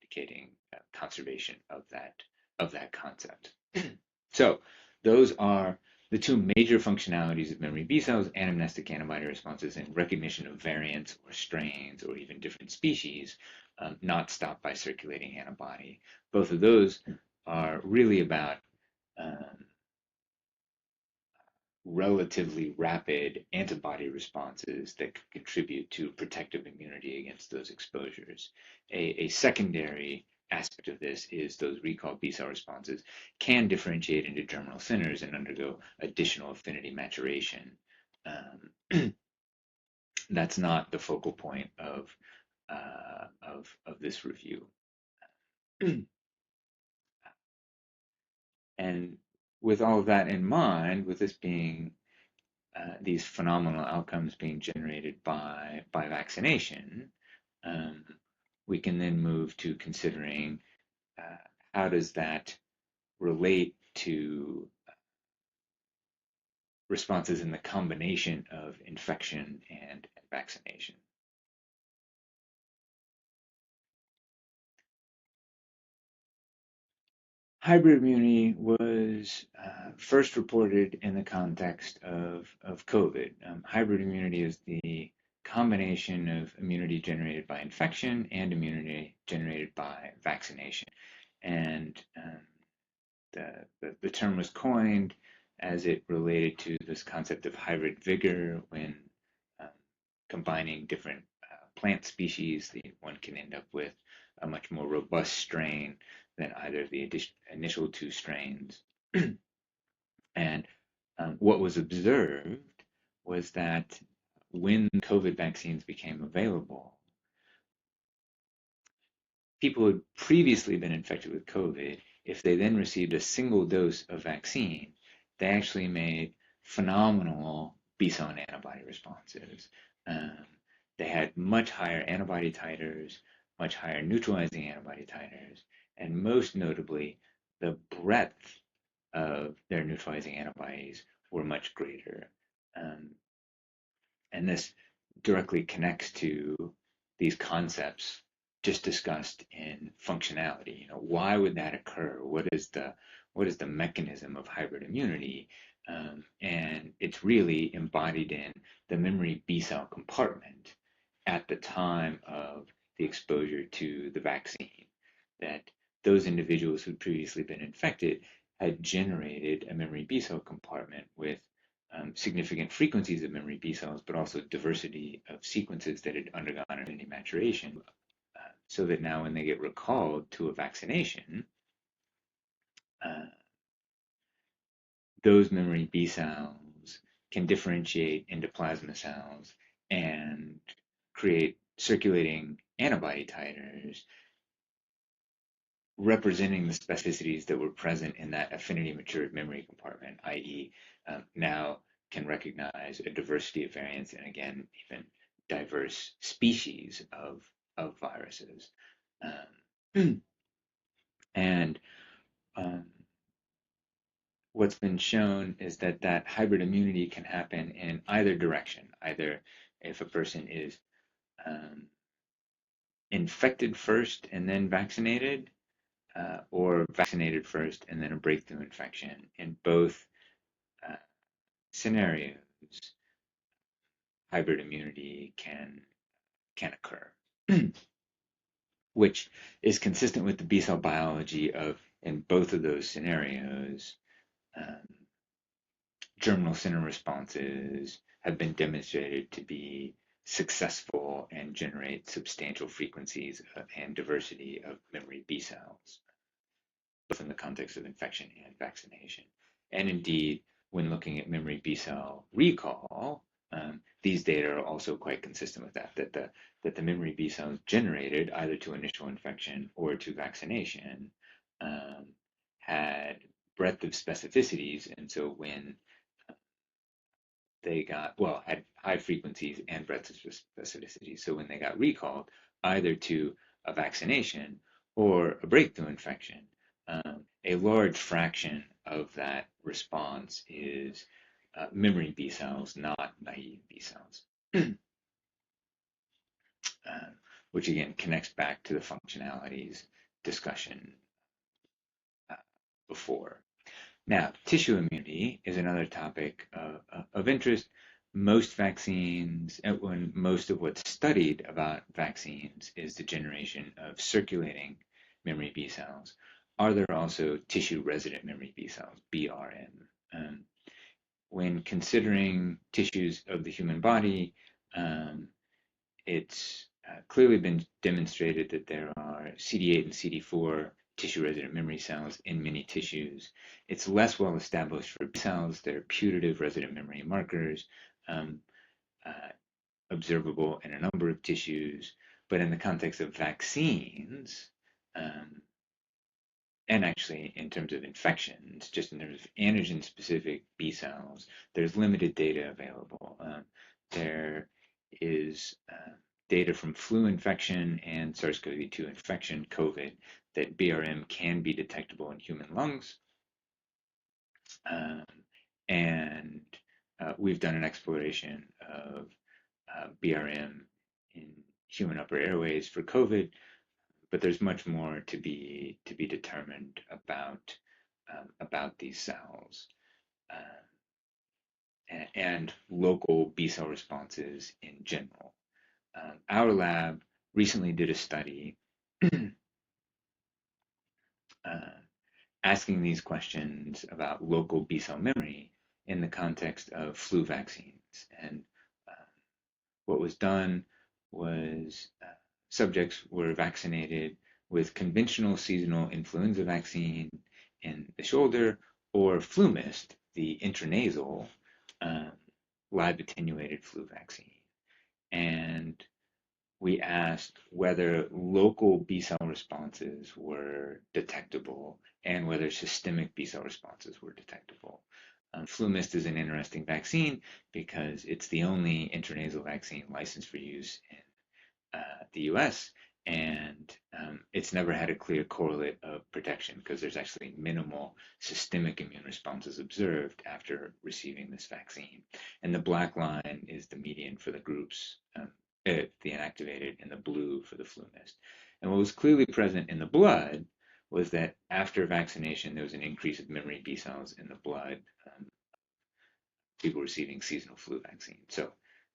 indicating conservation of that concept. So those are the two major functionalities of memory B cells: anamnestic antibody responses and recognition of variants or strains or even different species, not stopped by circulating antibody. Both of those are really about um, relatively rapid antibody responses that can contribute to protective immunity against those exposures. A secondary aspect of this is those recall B cell responses can differentiate into germinal centers and undergo additional affinity maturation. That's not the focal point of this review. And with all of that in mind, with this being these phenomenal outcomes being generated by vaccination, we can then move to considering how does that relate to responses in the combination of infection and vaccination. Hybrid immunity was first reported in the context of COVID. Hybrid immunity is the combination of immunity generated by infection and immunity generated by vaccination. And the term was coined as it related to this concept of hybrid vigor when um, combining different plant species, one can end up with a much more robust strain than either of the initial two strains. And what was observed was that when COVID vaccines became available, people who had previously been infected with COVID, if they then received a single dose of vaccine, they actually made phenomenal B cell and antibody responses. Um, they had much higher antibody titers, much higher neutralizing antibody titers, and most notably, the breadth of their neutralizing antibodies were much greater. And this directly connects to these concepts just discussed in functionality. Why would that occur? What is the mechanism of hybrid immunity? And it's really embodied in the memory B cell compartment at the time of the exposure to the vaccine. That those individuals who'd previously been infected had generated a memory B cell compartment with significant frequencies of memory B cells, but also diversity of sequences that had undergone affinity maturation, so that now when they get recalled to a vaccination, uh, those memory B cells can differentiate into plasma cells and create circulating antibody titers representing the specificities that were present in that affinity matured memory compartment, i.e., now can recognize a diversity of variants and again, even diverse species of viruses. And what's been shown is that hybrid immunity can happen in either direction, either if a person is infected first and then vaccinated, or vaccinated first and then a breakthrough infection. In both scenarios, hybrid immunity can occur, which is consistent with the B cell biology of, in both of those scenarios, germinal center responses have been demonstrated to be successful and generate substantial frequencies and diversity of memory B cells, both in the context of infection and vaccination. And indeed, when looking at memory B cell recall, these data are also quite consistent with that the memory B cells generated either to initial infection or to vaccination had breadth of specificities, and so when they had high frequencies and breadth of specificity. So when they got recalled, either to a vaccination or a breakthrough infection, a large fraction of that response is memory B cells, not naive B cells. which again connects back to the functionalities discussion uh, before. Now, tissue immunity is another topic of interest. Most vaccines, when most of what's studied about vaccines is the generation of circulating memory B cells. Are there also tissue resident memory B cells, BRM? When considering tissues of the human body, um, it's clearly been demonstrated that there are CD8 and CD4 tissue resident memory cells in many tissues. It's less well established for B cells. They're putative resident memory markers, um, uh, observable in a number of tissues. But in the context of vaccines, um, and actually in terms of infections, just in terms of antigen-specific B cells, there's limited data available. There is data from flu infection and SARS-CoV-2 infection, COVID, that BRM can be detectable in human lungs. Um, and we've done an exploration of BRM in human upper airways for COVID, but there's much more to be determined about these cells and local B cell responses in general. Our lab recently did a study asking these questions about local B cell memory in the context of flu vaccines. And what was done was subjects were vaccinated with conventional seasonal influenza vaccine in the shoulder or FluMist, the intranasal um, live attenuated flu vaccine. And we asked whether local B cell responses were detectable and whether systemic B cell responses were detectable. FluMist is an interesting vaccine because it's the only intranasal vaccine licensed for use in the US, and it's never had a clear correlate of protection because there's actually minimal systemic immune responses observed after receiving this vaccine. And the black line is the median for the groups, the inactivated, and the blue for the FluMist. And what was clearly present in the blood was that after vaccination, there was an increase of memory B cells in the blood, people receiving seasonal flu vaccine. So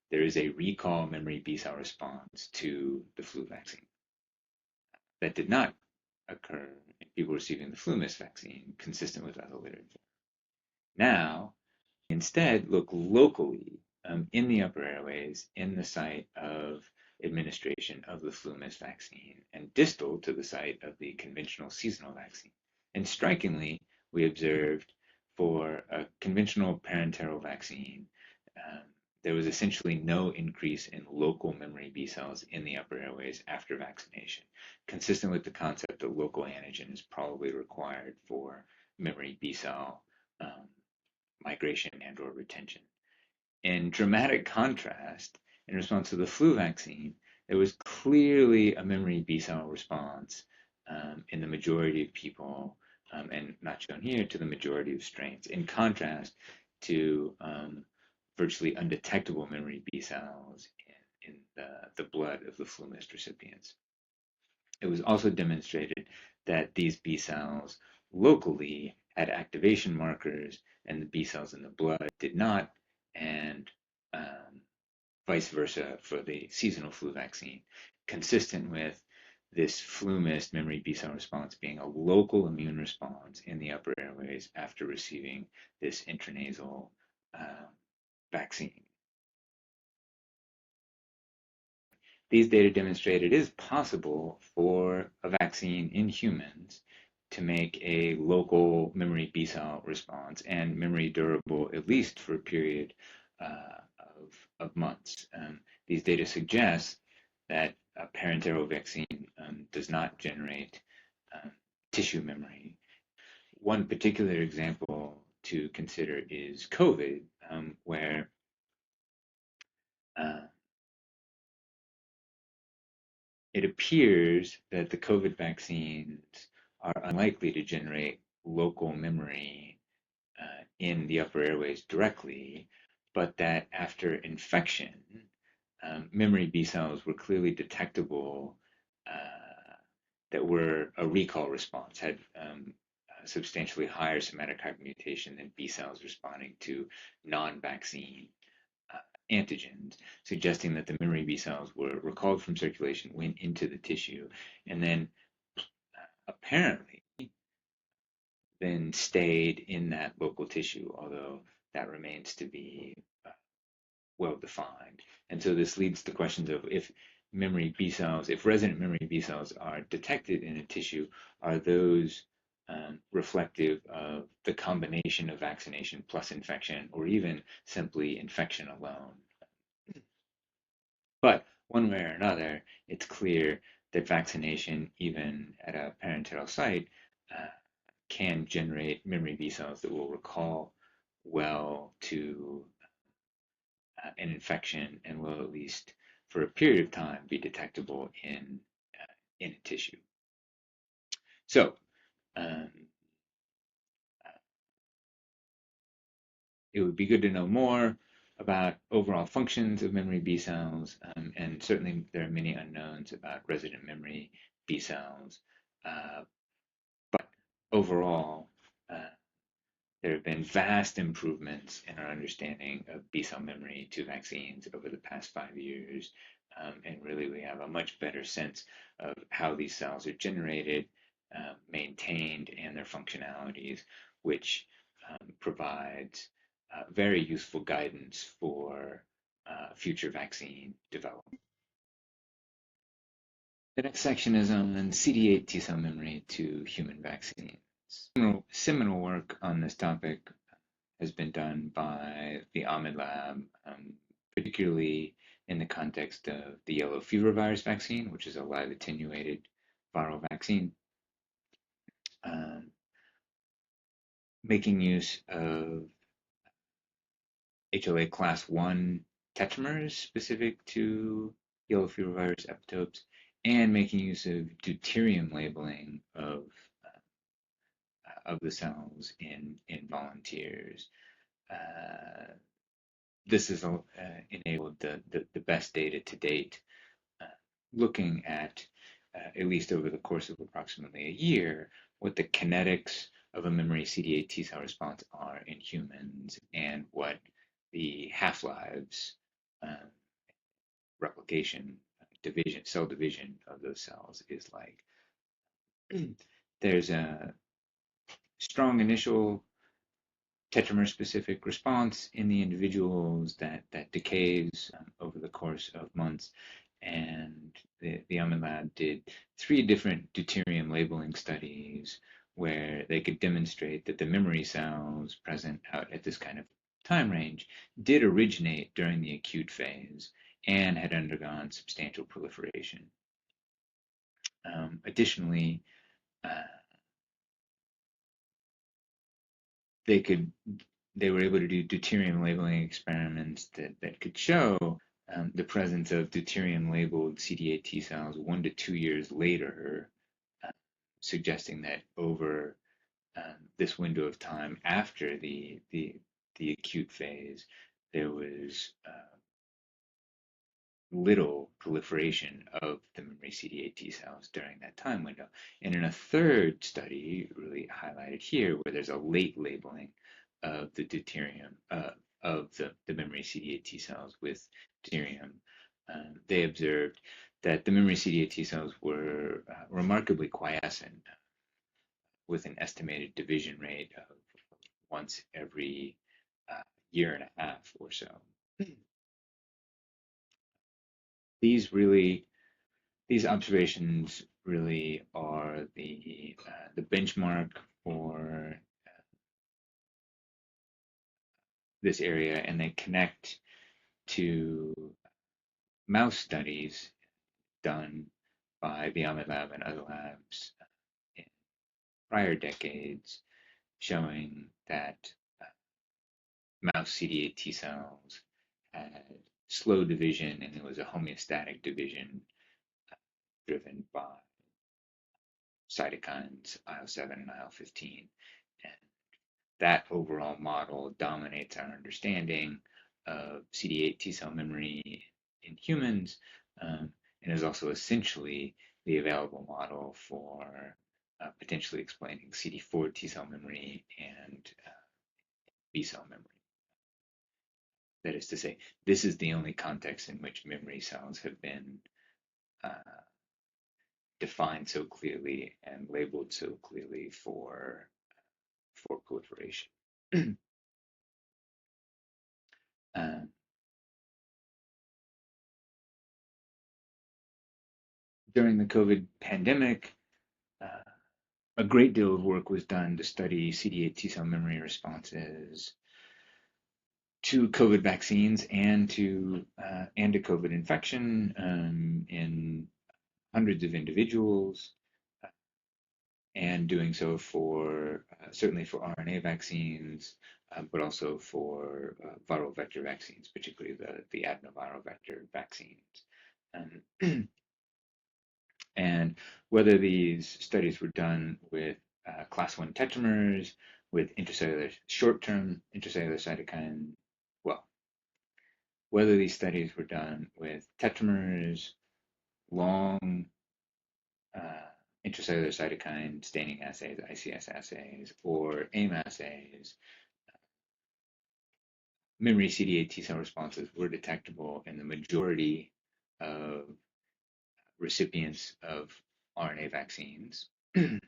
there is a recall memory B cell response to the flu vaccine. That did not occur in people receiving the FluMist vaccine, consistent with other literature. Now, instead, look locally in the upper airways in the site of administration of the FluMist vaccine and distal to the site of the conventional seasonal vaccine. And strikingly, we observed for a conventional parenteral vaccine, there was essentially no increase in local memory B cells in the upper airways after vaccination, consistent with the concept that local antigen is probably required for memory B cell migration and or retention. In dramatic contrast, in response to the flu vaccine, there was clearly a memory B cell response in the majority of people, and not shown here, to the majority of strains, in contrast to virtually undetectable memory B cells in the blood of the FluMist recipients. It was also demonstrated that these B cells locally had activation markers and the B cells in the blood did not, and vice versa for the seasonal flu vaccine, consistent with this FluMist memory B cell response being a local immune response in the upper airways after receiving this intranasal vaccine. These data demonstrate it is possible for a vaccine in humans to make a local memory B cell response and memory durable at least for a period of months. These data suggest that a parenteral vaccine does not generate tissue memory. One particular example to consider is COVID, where it appears that the COVID vaccines are unlikely to generate local memory in the upper airways directly, but that after infection, memory B cells were clearly detectable that were a recall response, had a substantially higher somatic hypermutation than B cells responding to non-vaccine antigens, suggesting that the memory B cells were recalled from circulation, went into the tissue, and then apparently then stayed in that local tissue, although that remains to be well defined. And so this leads to questions of if memory B cells, if resident memory B cells are detected in a tissue, are those reflective of the combination of vaccination plus infection, or even simply infection alone? But one way or another, it's clear that vaccination, even at a parenteral site, uh, can generate memory B cells that will recall well to an infection and will, at least for a period of time, be detectable in a tissue. So um, it would be good to know more about overall functions of memory B cells, and certainly there are many unknowns about resident memory B cells. Uh, but overall, uh, there have been vast improvements in our understanding of B cell memory to vaccines over the past 5 years. And really, we have a much better sense of how these cells are generated, maintained, and their functionalities, which provides very useful guidance for future vaccine development. The next section is on CD8 T-cell memory to human vaccines. Seminal work on this topic has been done by the Ahmed Lab, particularly in the context of the yellow fever virus vaccine, which is a live attenuated viral vaccine, um, making use of HLA class 1 tetramers specific to yellow fever virus epitopes, and making use of deuterium labeling of the cells in volunteers. Uh, this has enabled the best data to date, uh, looking at least over the course of approximately a year, what the kinetics of a memory CD8 T cell response are in humans and what the half-lives, um, replication, division, cell division of those cells is like. There's a strong initial tetramer-specific response in the individuals that decays over the course of months. And the Ahmed Lab did 3 different deuterium labeling studies where they could demonstrate that the memory cells present out at this kind of time range did originate during the acute phase and had undergone substantial proliferation. Additionally, uh, they could they were able to do deuterium labeling experiments that could show the presence of deuterium labeled CD8 T cells 1 to 2 years later, uh, suggesting that over this window of time after the acute phase, there was little proliferation of the memory CD8 T cells during that time window. And in a third study, really highlighted here, where there's a late labeling of the deuterium, of the memory CD8 T cells with deuterium, they observed that the memory CD8 T cells were remarkably quiescent, with an estimated division rate of once every year and a half or so. These really These observations really are the benchmark for this area, and they connect to mouse studies done by the Ahmed Lab and other labs in prior decades, showing that mouse CD8 T cells had slow division, and it was a homeostatic division driven by cytokines IL-7 and IL-15. And that overall model dominates our understanding of CD8 T cell memory in humans, and is also essentially the available model for potentially explaining CD4 T-cell memory and B-cell memory. That is to say, this is the only context in which memory cells have been uh, defined so clearly and labeled so clearly for proliferation. uh, During the COVID pandemic, uh, a great deal of work was done to study CD8 T-cell memory responses to COVID vaccines and to COVID infection in hundreds of individuals, and doing so for certainly for RNA vaccines, but also for viral vector vaccines, particularly the adenoviral vector vaccines. And whether these studies were done with class 1 tetramers, with intracellular short-term intracellular cytokine, well, whether these studies were done with tetramers, long intracellular cytokine staining assays, ICS assays, or AIM assays, memory CD8 T-cell responses were detectable in the majority of recipients of RNA vaccines. um,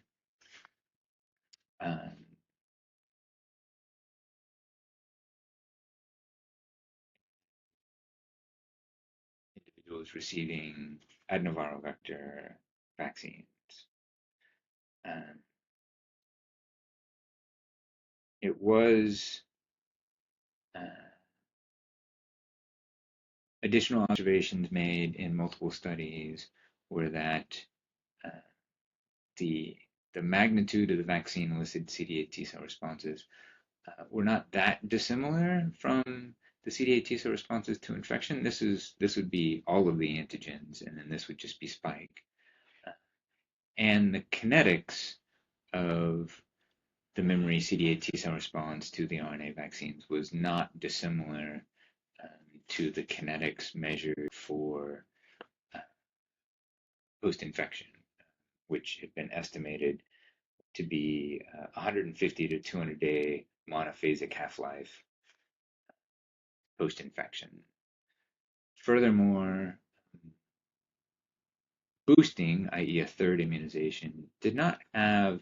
Individuals receiving adenoviral vector vaccines. Um, it was additional observations made in multiple studies were that uh, the magnitude of the vaccine elicited CD8 T cell responses were not that dissimilar from the CD8 T cell responses to infection. This would be all of the antigens, and then this would just be spike. And the kinetics of the memory CD8 T cell response to the RNA vaccines was not dissimilar to the kinetics measured for post-infection, which had been estimated to be 150 to 200 day monophasic half-life post-infection. Furthermore, boosting, i.e. a third immunization, did not have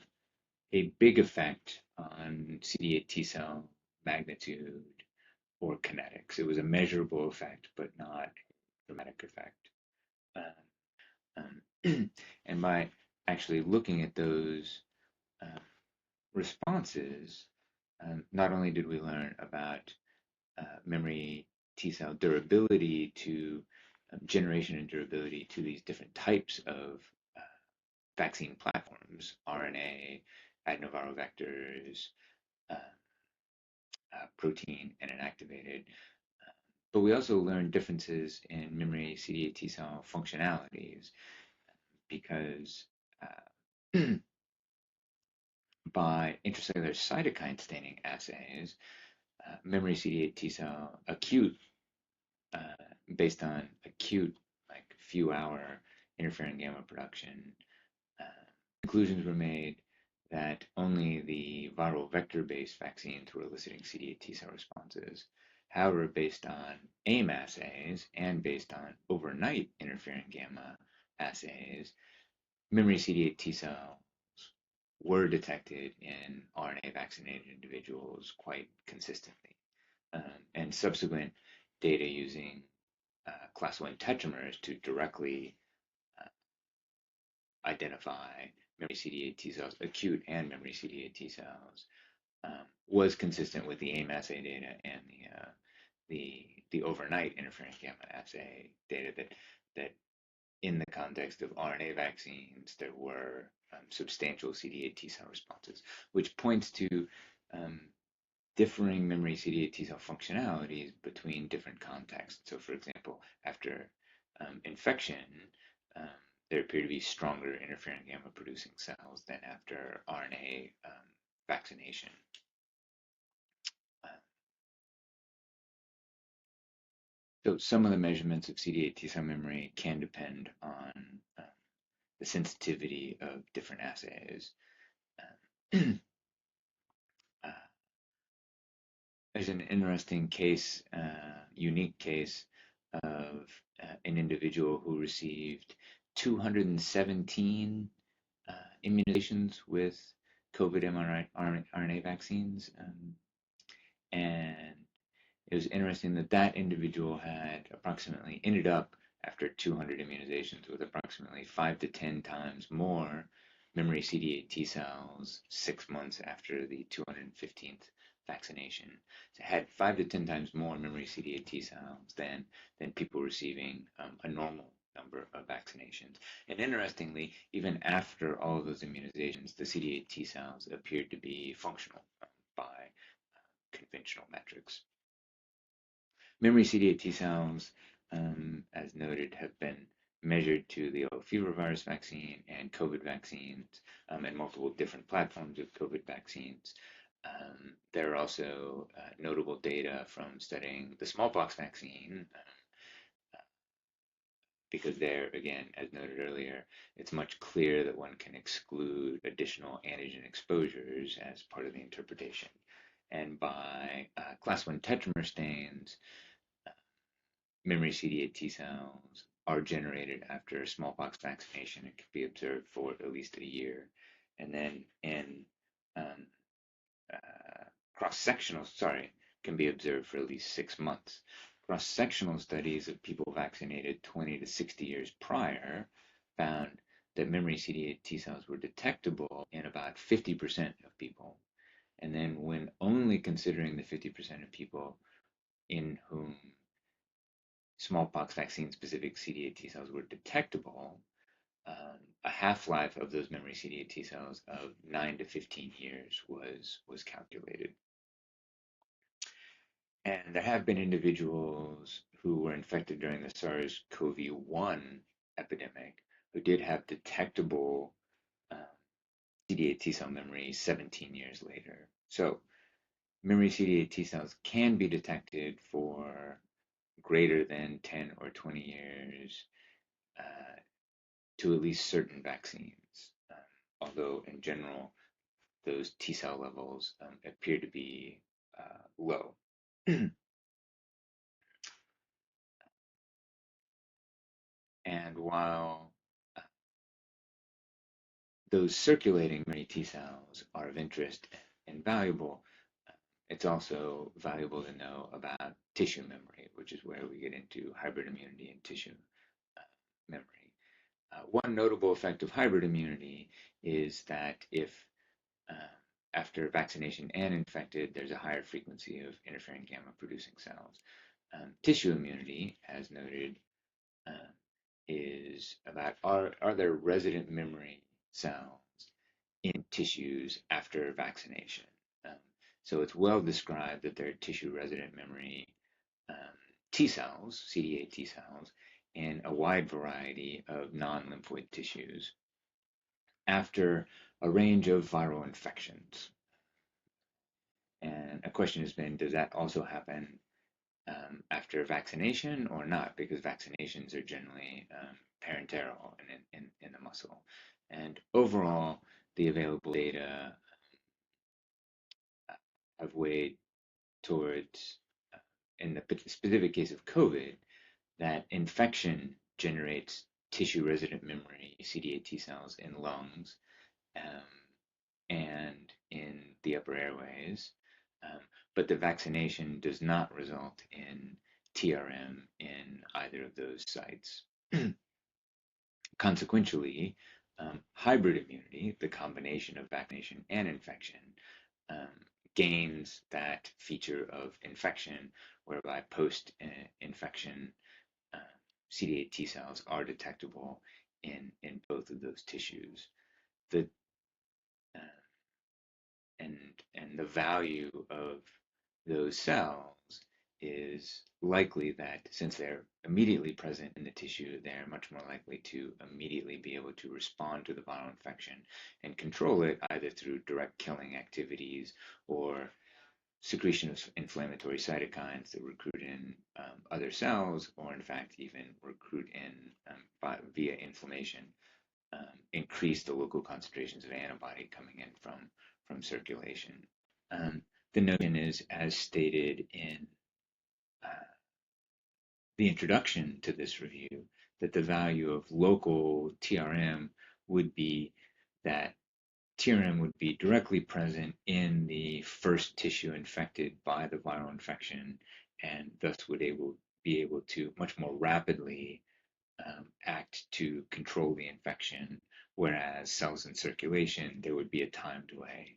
a big effect on CD8 T cell magnitude or kinetics. It was a measurable effect, but not a dramatic effect. And by actually looking at those responses, not only did we learn about memory T cell durability to generation and durability to these different types of vaccine platforms, RNA, adenoviral vectors, uh, protein, and inactivated. But we also learned differences in memory CD8 T cell functionalities because by intracellular cytokine staining assays, memory CD8 T cell acute, based on acute, like few hour interferon gamma production, conclusions were made that only the viral vector-based vaccines were eliciting CD8 T cell responses. However, based on AIM assays and based on overnight interferon gamma assays, memory CD8 T cells were detected in RNA vaccinated individuals quite consistently. And subsequent data using class 1 tetramers to directly identify memory CD8 T cells, acute and memory CD8 T cells, was consistent with the AIM assay data and the overnight interferon gamma assay data that in the context of RNA vaccines there were substantial CD8 T cell responses, which points to differing memory CD8 T cell functionalities between different contexts. So, for example, after infection, there appear to be stronger interferon gamma producing cells than after RNA vaccination. So some of the measurements of CD8 T-cell memory can depend on the sensitivity of different assays. Um, uh, there's an interesting case, unique case of an individual who received 217 immunizations with COVID mRNA vaccines. And it was interesting that that individual had approximately ended up after 200 immunizations with approximately 5 to 10 times more memory CD8 T cells 6 months after the 215th vaccination. So it had 5 to 10 times more memory CD8 T cells than people receiving a normal number of vaccinations. And interestingly, even after all of those immunizations, the CD8 T cells appeared to be functional by conventional metrics. Memory CD8 T cells, as noted, have been measured to the yellow fever virus vaccine and COVID vaccines and multiple different platforms of COVID vaccines. There are also notable data from studying the smallpox vaccine because there, again, as noted earlier, it's much clearer that one can exclude additional antigen exposures as part of the interpretation. And by class 1 tetramer stains, memory CD8 T cells are generated after smallpox vaccination and can be observed for at least a year. And then in um, cross-sectional, can be observed for at least 6 months. Cross-sectional studies of people vaccinated 20 to 60 years prior found that memory CD8 T cells were detectable in about 50% of people. And then when only considering the 50% of people in whom smallpox vaccine-specific CD8 T cells were detectable, a half-life of those memory CD8 T cells of 9 to 15 years was calculated. And there have been individuals who were infected during the SARS-CoV-1 epidemic who did have detectable CD8 T cell memory 17 years later. So memory CD8 T cells can be detected for greater than 10 or 20 years to at least certain vaccines, although in general, those T cell levels appear to be low. And while those circulating memory T cells are of interest and valuable, it's also valuable to know about tissue memory, which is where we get into hybrid immunity and tissue memory. One notable effect of hybrid immunity is that if after vaccination and infected, there's a higher frequency of interferon gamma producing cells. Tissue immunity, as noted, is about are there resident memory cells in tissues after vaccination? Um, so it's well described that there are tissue resident memory um, T cells, CD8 T cells, in a wide variety of non-lymphoid tissues after a range of viral infections. And a question has been, does that also happen after vaccination or not? Because vaccinations are generally parenteral in the muscle. And overall, the available data have weighed towards, in the specific case of COVID, that infection generates tissue resident memory, CD8 T cells, in lungs um, and in the upper airways. Um, but the vaccination does not result in TRM in either of those sites. Consequentially, hybrid immunity, the combination of vaccination and infection, um, gains that feature of infection, whereby post-infection CD8 T cells are detectable in both of those tissues. The uh, and the value of those cells is likely that since they're immediately present in the tissue, they're much more likely to immediately be able to respond to the viral infection and control it either through direct killing activities or secretion of inflammatory cytokines that recruit in other cells, or in fact even recruit in via inflammation, increase the local concentrations of antibody coming in from circulation. The notion is, as stated in the introduction to this review, that the value of local TRM would be that TRM would be directly present in the first tissue infected by the viral infection, and thus would be able to much more rapidly act to control the infection, whereas cells in circulation, there would be a time delay.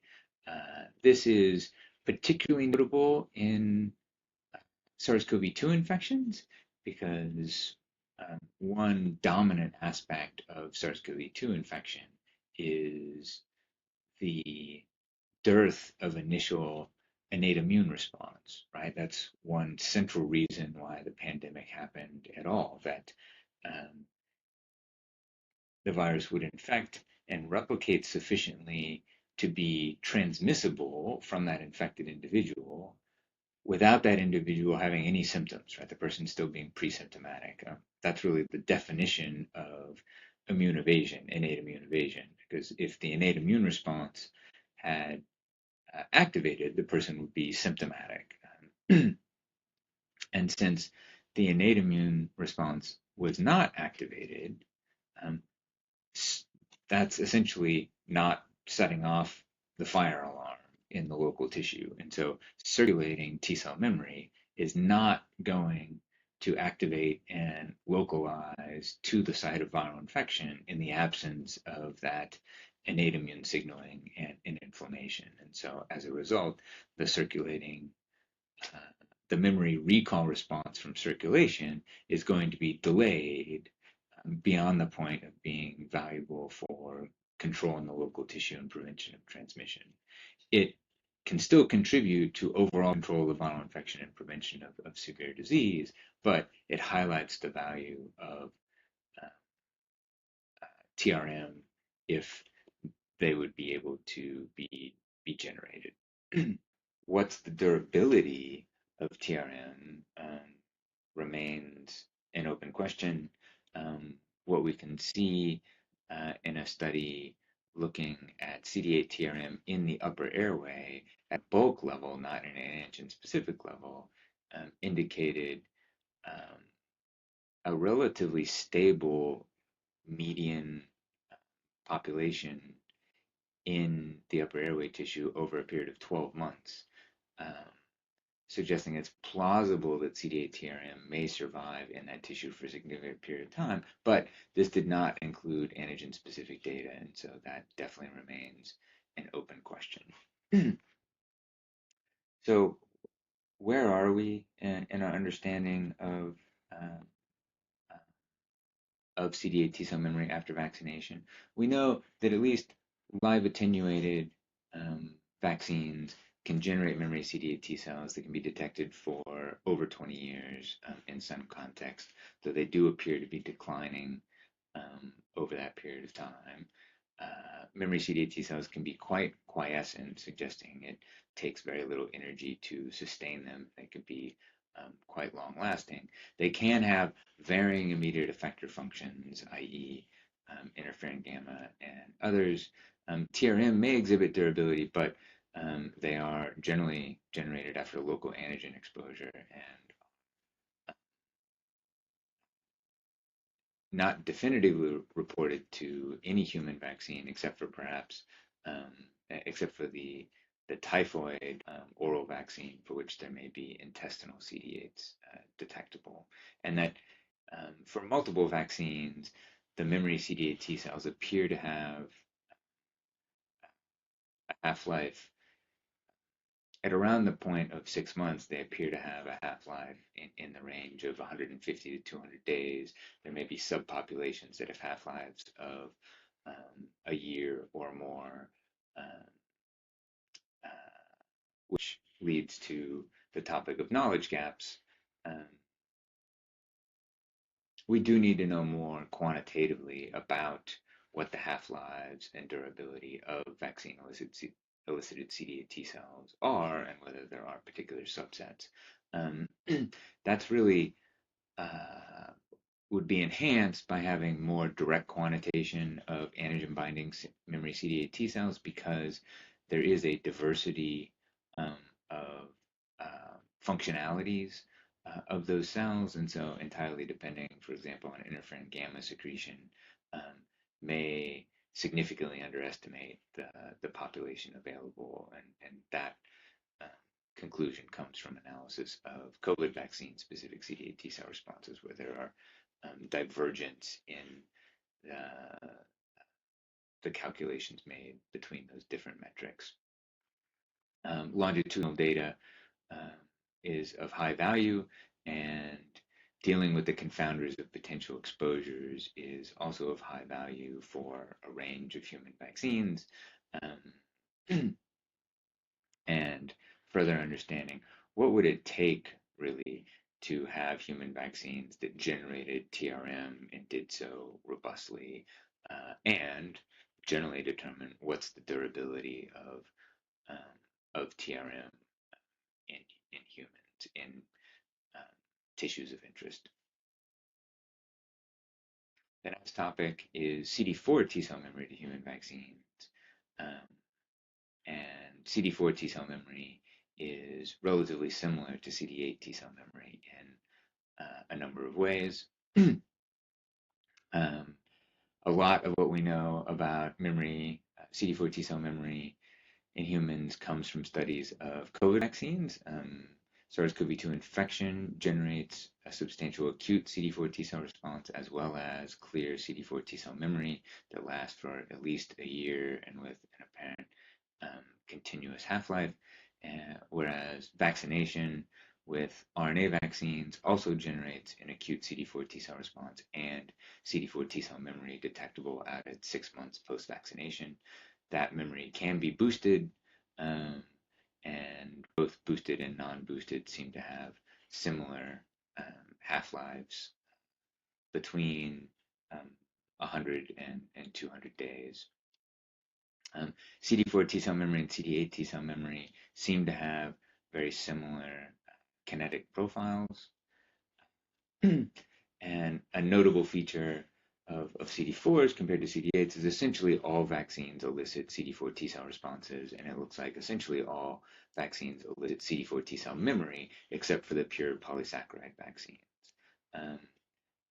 This is particularly notable in SARS-CoV-2 infections because one dominant aspect of SARS-CoV-2 infection is the dearth of initial innate immune response, right? That's one central reason why the pandemic happened at all, that um, the virus would infect and replicate sufficiently to be transmissible from that infected individual without that individual having any symptoms, right? The person still being pre-symptomatic. That's really the definition of immune evasion, innate immune evasion, because if the innate immune response had activated, the person would be symptomatic. And since the innate immune response was not activated, um, that's essentially not setting off the fire alarm in the local tissue. And so circulating T-cell memory is not going to activate and localize to the site of viral infection in the absence of that innate immune signaling and inflammation. And so as a result, the circulating uh, the memory recall response from circulation is going to be delayed beyond the point of being valuable for controlling the local tissue and prevention of transmission. It can still contribute to overall control of viral infection and prevention of severe disease, but it highlights the value of uh, TRM if they would be able to be generated. What's the durability of TRM remains an open question. What we can see in a study looking at CD8 TRM in the upper airway at bulk level, not in an antigen-specific level, indicated um, a relatively stable median population in the upper airway tissue over a period of 12 months. Um, Suggesting it's plausible that CD8 TRM may survive in that tissue for a significant period of time, but this did not include antigen-specific data, and so that definitely remains an open question. So where are we in our understanding of CD8 T-cell memory after vaccination? We know that at least live attenuated vaccines can generate memory CD8 T cells that can be detected for over 20 years in some contexts, though they do appear to be declining over that period of time. Memory CD8 T cells can be quite quiescent, suggesting it takes very little energy to sustain them. They could be quite long lasting. They can have varying immediate effector functions, i.e., interferon gamma and others. TRM may exhibit durability, but they are generally generated after local antigen exposure and not definitively reported to any human vaccine except for perhaps except for the typhoid oral vaccine for which there may be intestinal CD8s detectable, and that for multiple vaccines the memory CD8 T cells appear to have a half-life at around the point of 6 months. They appear to have a half-life in the range of 150 to 200 days. There may be subpopulations that have half-lives of a year or more, uh, which leads to the topic of knowledge gaps. Um, we do need to know more quantitatively about what the half-lives and durability of vaccine-elicited elicited CD8 T cells are and whether there are particular subsets. Um, that's really would be enhanced by having more direct quantitation of antigen binding memory CD8 T cells because there is a diversity of functionalities of those cells, and so entirely depending, for example, on interferon gamma secretion, um, may significantly underestimate the population available, and that um, conclusion comes from analysis of COVID vaccine specific CD8 T cell responses, where there are divergence in the calculations made between those different metrics. Longitudinal data is of high value, and dealing with the confounders of potential exposures is also of high value for a range of human vaccines. And further understanding what would it take really to have human vaccines that generated TRM and did so robustly, and generally determine what's the durability of TRM in humans in um, tissues of interest. The next topic is CD4 T-cell memory to human vaccines. Um, and CD4 T-cell memory is relatively similar to CD8 T-cell memory in a number of ways. A lot of what we know about memory, CD4 T-cell memory in humans comes from studies of COVID vaccines. SARS-CoV-2 infection generates a substantial acute CD4 T-cell response as well as clear CD4 T-cell memory that lasts for at least a year and with an apparent continuous half-life, whereas vaccination with RNA vaccines also generates an acute CD4 T-cell response and CD4 T-cell memory detectable at 6 months post-vaccination. That memory can be boosted, and both boosted and non-boosted seem to have similar half-lives between 100 and 200 days. CD4 T-cell memory and CD8 T-cell memory seem to have very similar kinetic profiles. And a notable feature of CD4s compared to CD8s is essentially all vaccines elicit CD4 T-cell responses, and it looks like essentially all vaccines elicit CD4 T-cell memory except for the pure polysaccharide vaccines.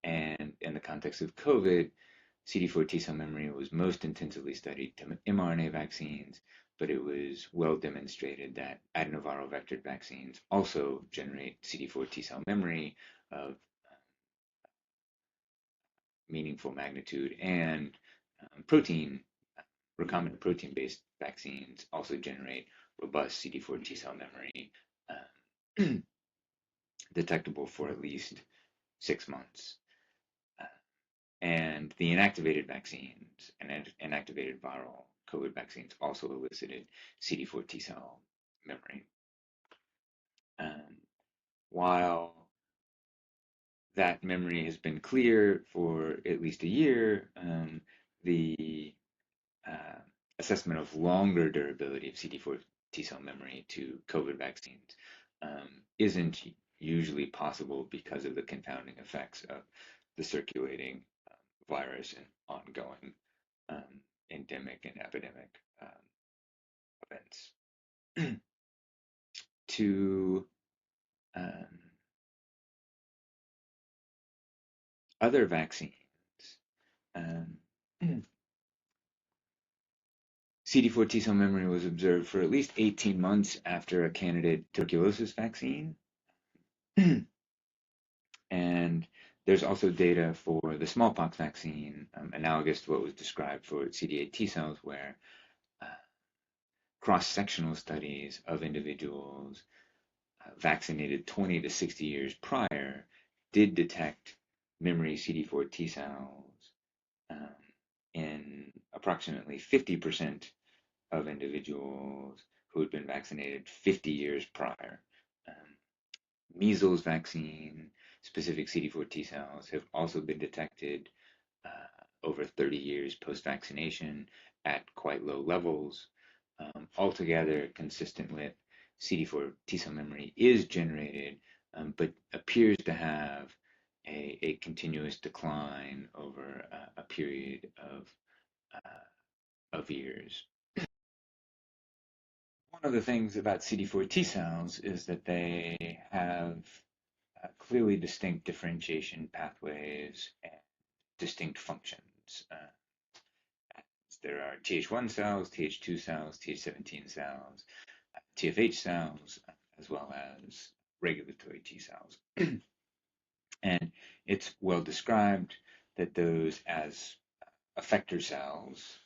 And in the context of COVID, CD4 T-cell memory was most intensively studied to mRNA vaccines, but it was well demonstrated that adenoviral vectored vaccines also generate CD4 T-cell memory of meaningful magnitude, and recombinant protein-based vaccines also generate robust CD4 T-cell memory detectable for at least 6 months. And the inactivated vaccines and inactivated viral COVID vaccines also elicited CD4 T-cell memory. While that memory has been clear for at least a year, the assessment of longer durability of CD4 T-cell memory to COVID vaccines isn't usually possible because of the confounding effects of the circulating virus and ongoing endemic and epidemic events. To other vaccines, CD4 T-cell memory was observed for at least 18 months after a candidate tuberculosis vaccine. And there's also data for the smallpox vaccine, analogous to what was described for CD8 T cells, where cross-sectional studies of individuals vaccinated 20 to 60 years prior did detect memory CD4 T cells in approximately 50% of individuals who had been vaccinated 50 years prior. Measles vaccine specific CD4 T cells have also been detected over 30 years post-vaccination at quite low levels. altogether consistent with CD4 T-cell memory is generated, but appears to have a continuous decline over a period of years. One of the things about CD4 T cells is that they have clearly distinct differentiation pathways and distinct functions. There are Th1 cells, Th2 cells, Th17 cells, TFH cells, as well as regulatory T cells. And it's well described that those as effector cells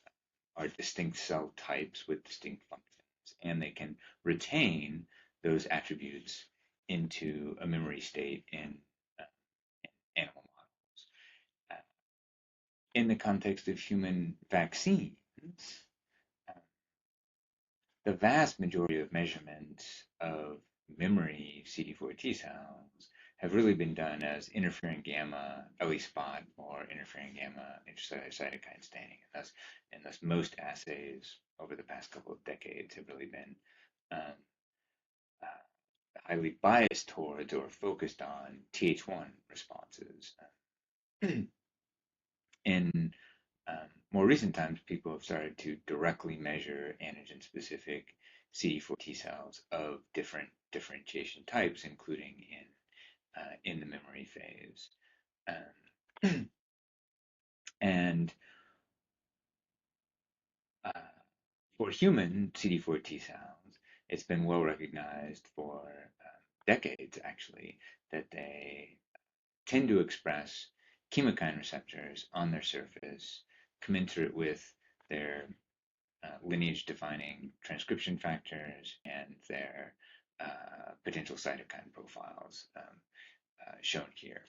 are distinct cell types with distinct functions, and they can retain those attributes into a memory state in animal models. In the context of human vaccines, the vast majority of measurements of memory CD4 T cells have really been done as interferon gamma ELISpot or interferon gamma intracellular cytokine staining. And thus most assays over the past couple of decades have really been um, highly biased towards or focused on Th1 responses. In more recent times, people have started to directly measure antigen-specific CD4 T cells of different differentiation types, including in the memory phase. And for human CD4 T cells, it's been well recognized for decades, actually, that they tend to express chemokine receptors on their surface, commensurate with their lineage-defining transcription factors and their potential cytokine profiles shown here.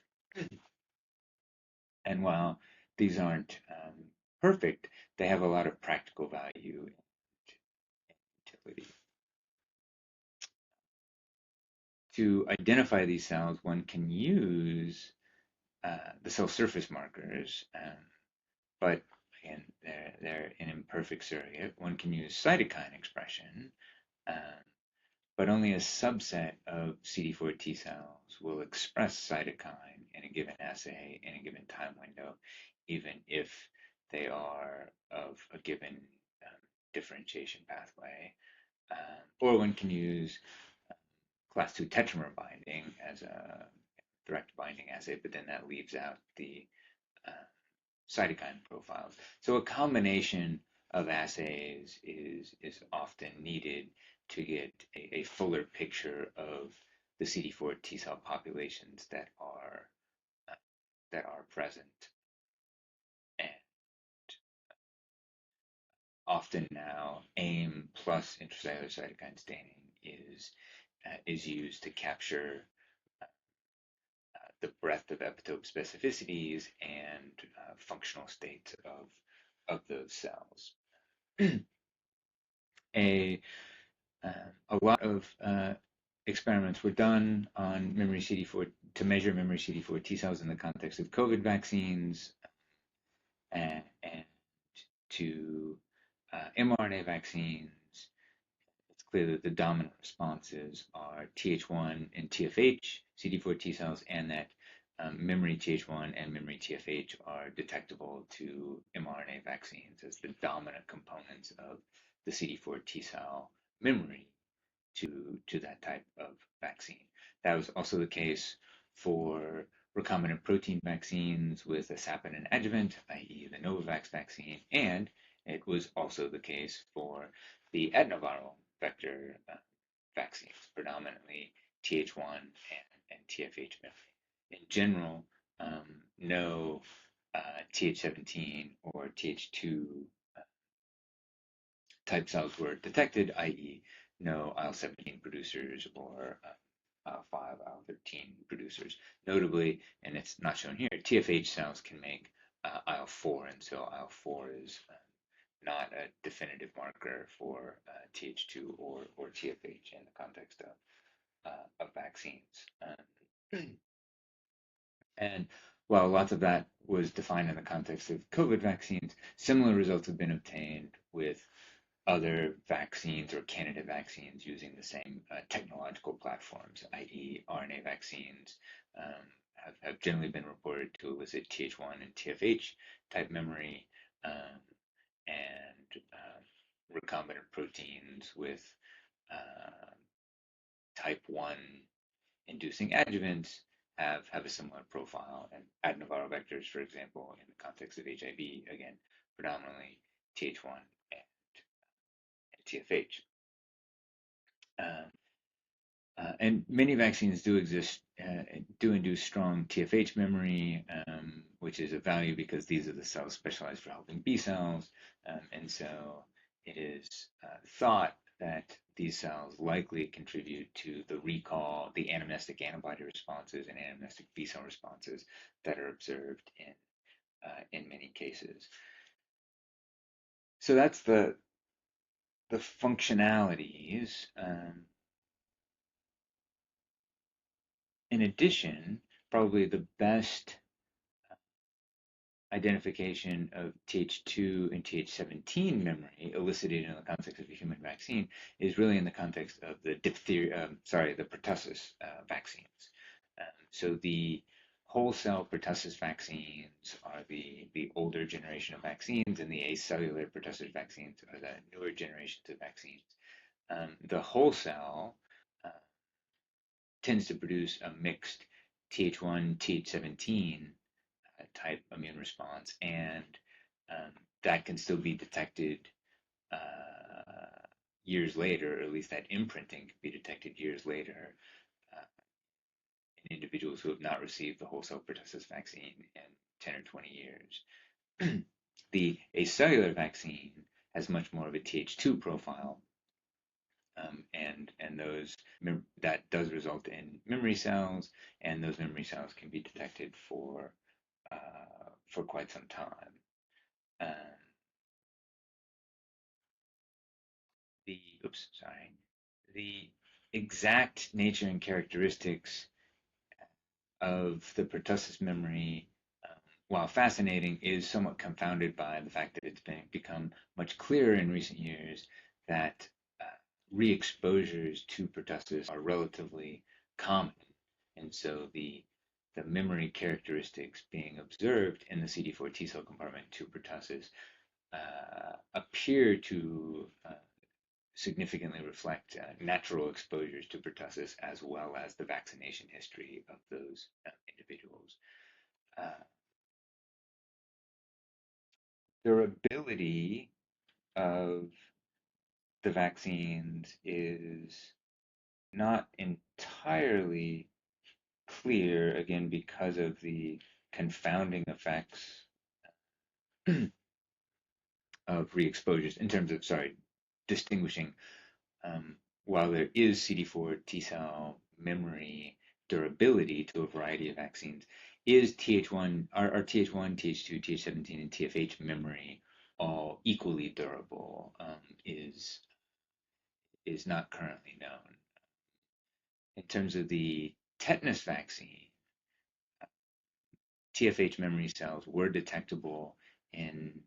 And while these aren't perfect, they have a lot of practical value and utility. To identify these cells, one can use the cell surface markers, but again, they're an imperfect surrogate. One can use cytokine expression, but only a subset of CD4 T cells will express cytokine in a given assay in a given time window, even if they are of a given differentiation pathway. Or one can use class 2 tetramer binding as a direct binding assay, but then that leaves out the cytokine profiles. So a combination of assays is often needed to get a fuller picture of the CD4 T cell populations that are present. And often now, AIM plus intracellular cytokine staining is used to capture the breadth of epitope specificities and functional states of those cells. a lot of experiments were done on memory CD4 to measure memory CD4 T cells in the context of COVID vaccines and to mRNA vaccines. It's clear that the dominant responses are Th1 and TFH CD4 T cells, and that memory Th1 and memory TFH are detectable to mRNA vaccines as the dominant components of the CD4 T cell memory to that type of vaccine. That was also the case for recombinant protein vaccines with a saponin adjuvant, i.e. the Novavax vaccine, and it was also the case for the adenoviral vector vaccines, predominantly Th1 and TFH memory. In general, no Th17 or Th2 type cells were detected, i.e. no IL-17 producers or IL-5, IL-13 producers. Notably, and it's not shown here, TFH cells can make IL-4, and so IL-4 is not a definitive marker for Th2 or TFH in the context of vaccines. And while lots of that was defined in the context of COVID vaccines, similar results have been obtained with other vaccines or candidate vaccines using the same technological platforms, i.e., RNA vaccines, have generally been reported to elicit Th1 and TFH type memory, and recombinant proteins with uh, type 1 inducing adjuvants have a similar profile. And adenoviral vectors, for example, in the context of HIV, again, predominantly Th1 and TFH. Um, and many vaccines do induce strong TFH memory, which is of value because these are the cells specialized for helping B cells. And so it is thought that these cells likely contribute to the recall, the anamnestic antibody responses and anamnestic B cell responses that are observed in many cases. So that's the functionalities. In addition, probably the best identification of Th2 and Th17 memory elicited in the context of a human vaccine is really in the context of the the pertussis vaccines. So the whole cell pertussis vaccines are the older generation of vaccines, and the acellular pertussis vaccines are the newer generations of vaccines. The whole cell uh, tends to produce a mixed Th1, Th17 type immune response, and that can still be detected years later, or at least that imprinting can be detected years later uh, in individuals who have not received the whole cell pertussis vaccine in 10 or 20 years. The acellular vaccine has much more of a Th2 profile, and those that does result in memory cells, and those memory cells can be detected for quite some time. Um, the exact nature and characteristics of the pertussis memory, while fascinating, is somewhat confounded by the fact that it's become much clearer in recent years that re-exposures to pertussis are relatively common, and so the memory characteristics being observed in the CD4 T-cell compartment to pertussis appear to significantly reflect natural exposures to pertussis as well as the vaccination history of those individuals. Uh, Durability of the vaccines is not entirely clear, again, because of the confounding effects of re-exposures in terms of, distinguishing while there is CD4 T-cell memory durability to a variety of vaccines, is Th1, are Th1, Th2, Th17, and TFH memory all equally durable? Is not currently known. In terms of the tetanus vaccine, TFH memory cells were detectable in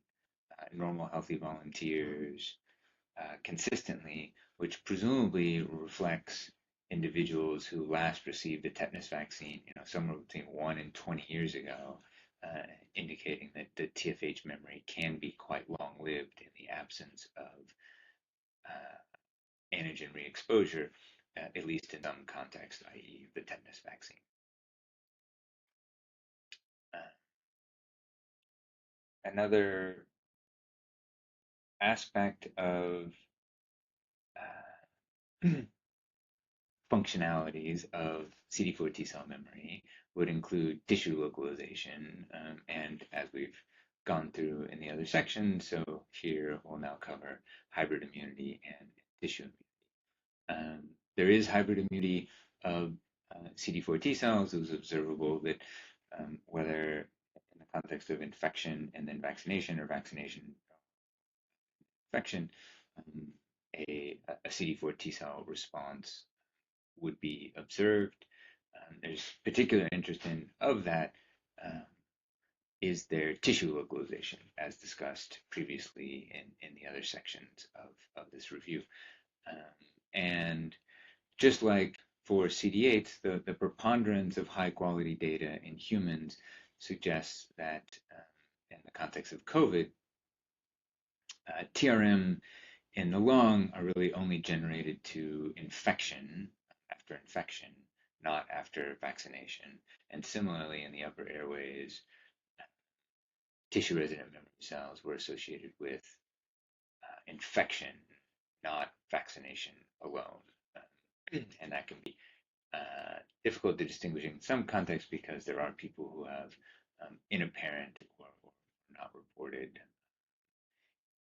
normal healthy volunteers consistently, which presumably reflects individuals who last received a tetanus vaccine, somewhere between 1 and 20 years ago, indicating that the TFH memory can be quite long-lived in the absence of antigen re-exposure, at least in some context, i.e. the tetanus vaccine. Uh, Another aspect of functionalities of CD4 T-cell memory would include tissue localization, and as we've gone through in the other section, so here we'll now cover hybrid immunity and tissue immunity. There is hybrid immunity of CD4 T-cells. It was observable that whether in the context of infection and then vaccination, or vaccination infection, a CD4 T-cell response would be observed. There's particular interest in of that is there tissue localization, as discussed previously in the other sections of this review. And just like for CD8s, the preponderance of high quality data in humans suggests that in the context of COVID, TRM in the lung are really only generated to after infection, not after vaccination. And similarly, in the upper airways, tissue resident memory cells were associated with infection, not vaccination alone. And that can be difficult to distinguish in some contexts because there are people who have inapparent or not reported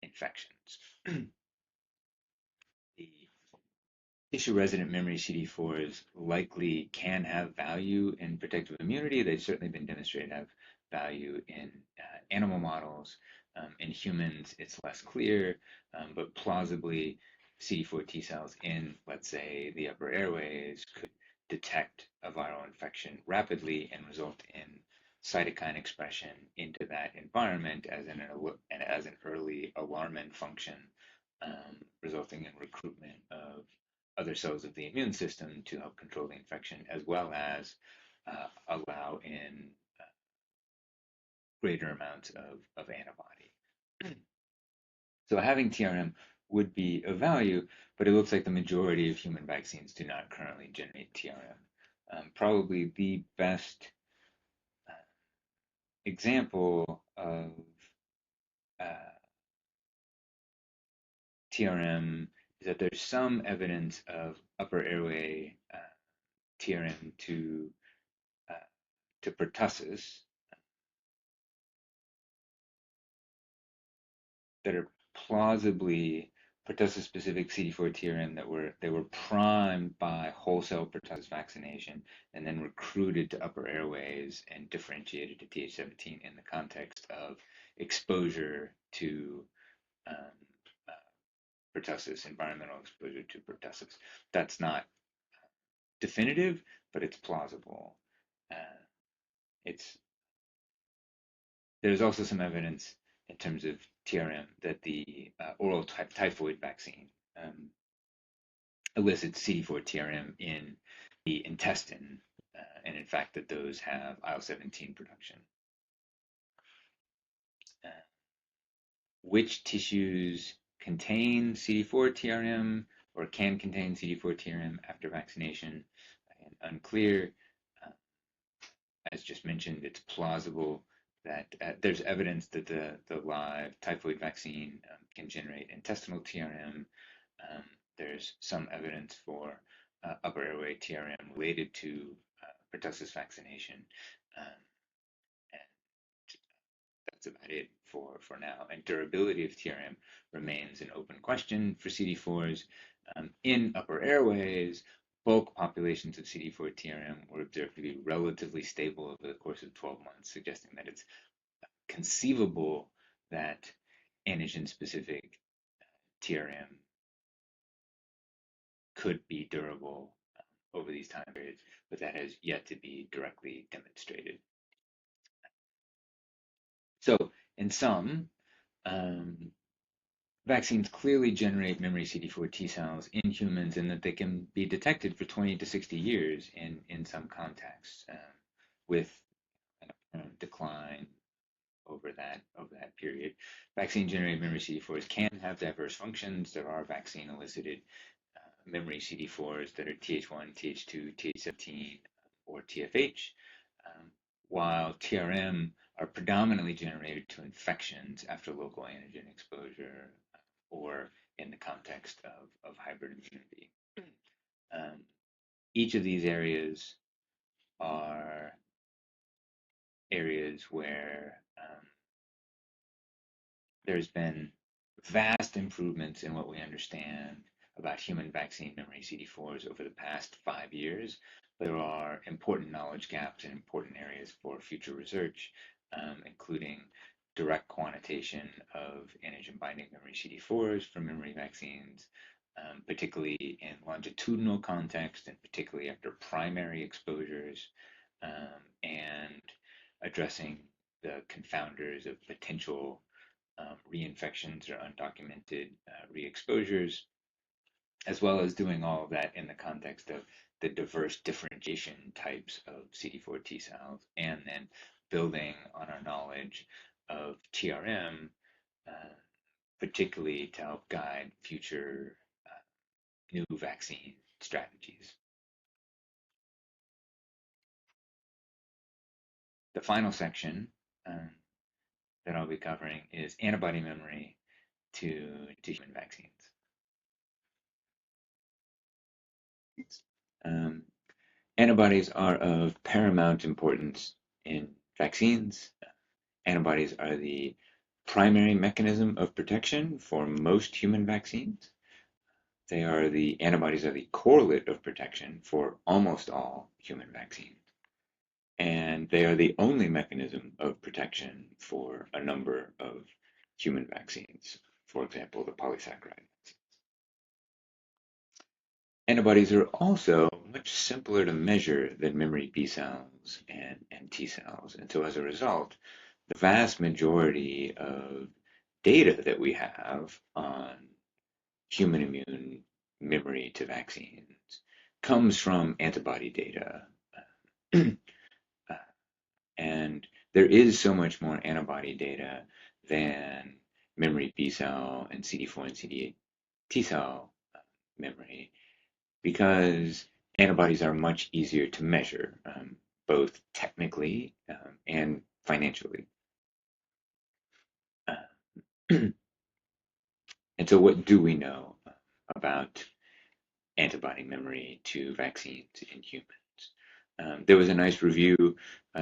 infections. The tissue resident memory CD4s likely can have value in protective immunity. They've certainly been demonstrated to have value in animal models. In humans, it's less clear, but plausibly, CD4 T cells in, let's say, the upper airways could detect a viral infection rapidly and result in cytokine expression into that environment as an early alarmant function, resulting in recruitment of other cells of the immune system to help control the infection, as well as allow in greater amounts of antibody. So having TRM would be of value, but it looks like the majority of human vaccines do not currently generate TRM. Probably the best example of TRM is that there's some evidence of upper airway TRM to pertussis that are plausibly pertussis-specific CD4 TRM they were primed by whole cell pertussis vaccination and then recruited to upper airways and differentiated to Th17 in the context of exposure to um, pertussis, environmental exposure to pertussis. That's not definitive, but it's plausible. It's There's also some evidence in terms of TRM that the oral typhoid vaccine elicits CD4 TRM in the intestine, and in fact that those have IL-17 production. Which tissues contain CD4 TRM or can contain CD4 TRM after vaccination? Again, unclear. As just mentioned, it's plausible that there's evidence that the live typhoid vaccine can generate intestinal TRM. There's some evidence for upper airway TRM related to pertussis vaccination. And that's about it for now. And durability of TRM remains an open question for CD4s. In upper airways, bulk populations of CD4 TRM were observed to be relatively stable over the course of 12 months, suggesting that it's conceivable that antigen-specific TRM could be durable over these time periods, but that has yet to be directly demonstrated. So, in sum, vaccines clearly generate memory CD4 T cells in humans and that they can be detected for 20 to 60 years in some contexts with an apparent decline over that period. Vaccine generated memory CD4s can have diverse functions. There are vaccine elicited memory CD4s that are Th1, Th2, Th17, or TFH, while TRM are predominantly generated to infections after local antigen exposure or in the context of hybrid immunity. Each of these areas are areas where there's been vast improvements in what we understand about human vaccine memory CD4s over the past 5 years. There are important knowledge gaps in important areas for future research, including direct quantitation of antigen binding memory CD4s for memory vaccines, particularly in longitudinal context and particularly after primary exposures, and addressing the confounders of potential reinfections or undocumented re-exposures, as well as doing all of that in the context of the diverse differentiation types of CD4 T cells, and then building on our knowledge of TRM, particularly to help guide future new vaccine strategies. The final section that I'll be covering is antibody memory to human vaccines. Um, Antibodies are of paramount importance in vaccines. Antibodies are the primary mechanism of protection for most human vaccines. Antibodies are the correlate of protection for almost all human vaccines. And they are the only mechanism of protection for a number of human vaccines. For example, the polysaccharide vaccines. Antibodies are also much simpler to measure than memory B cells and T cells. And so as a result, the vast majority of data that we have on human immune memory to vaccines comes from antibody data. And there is so much more antibody data than memory B cell and CD4 and CD8 T-cell memory, because antibodies are much easier to measure, both technically and financially. And so what do we know about antibody memory to vaccines in humans? There was a nice review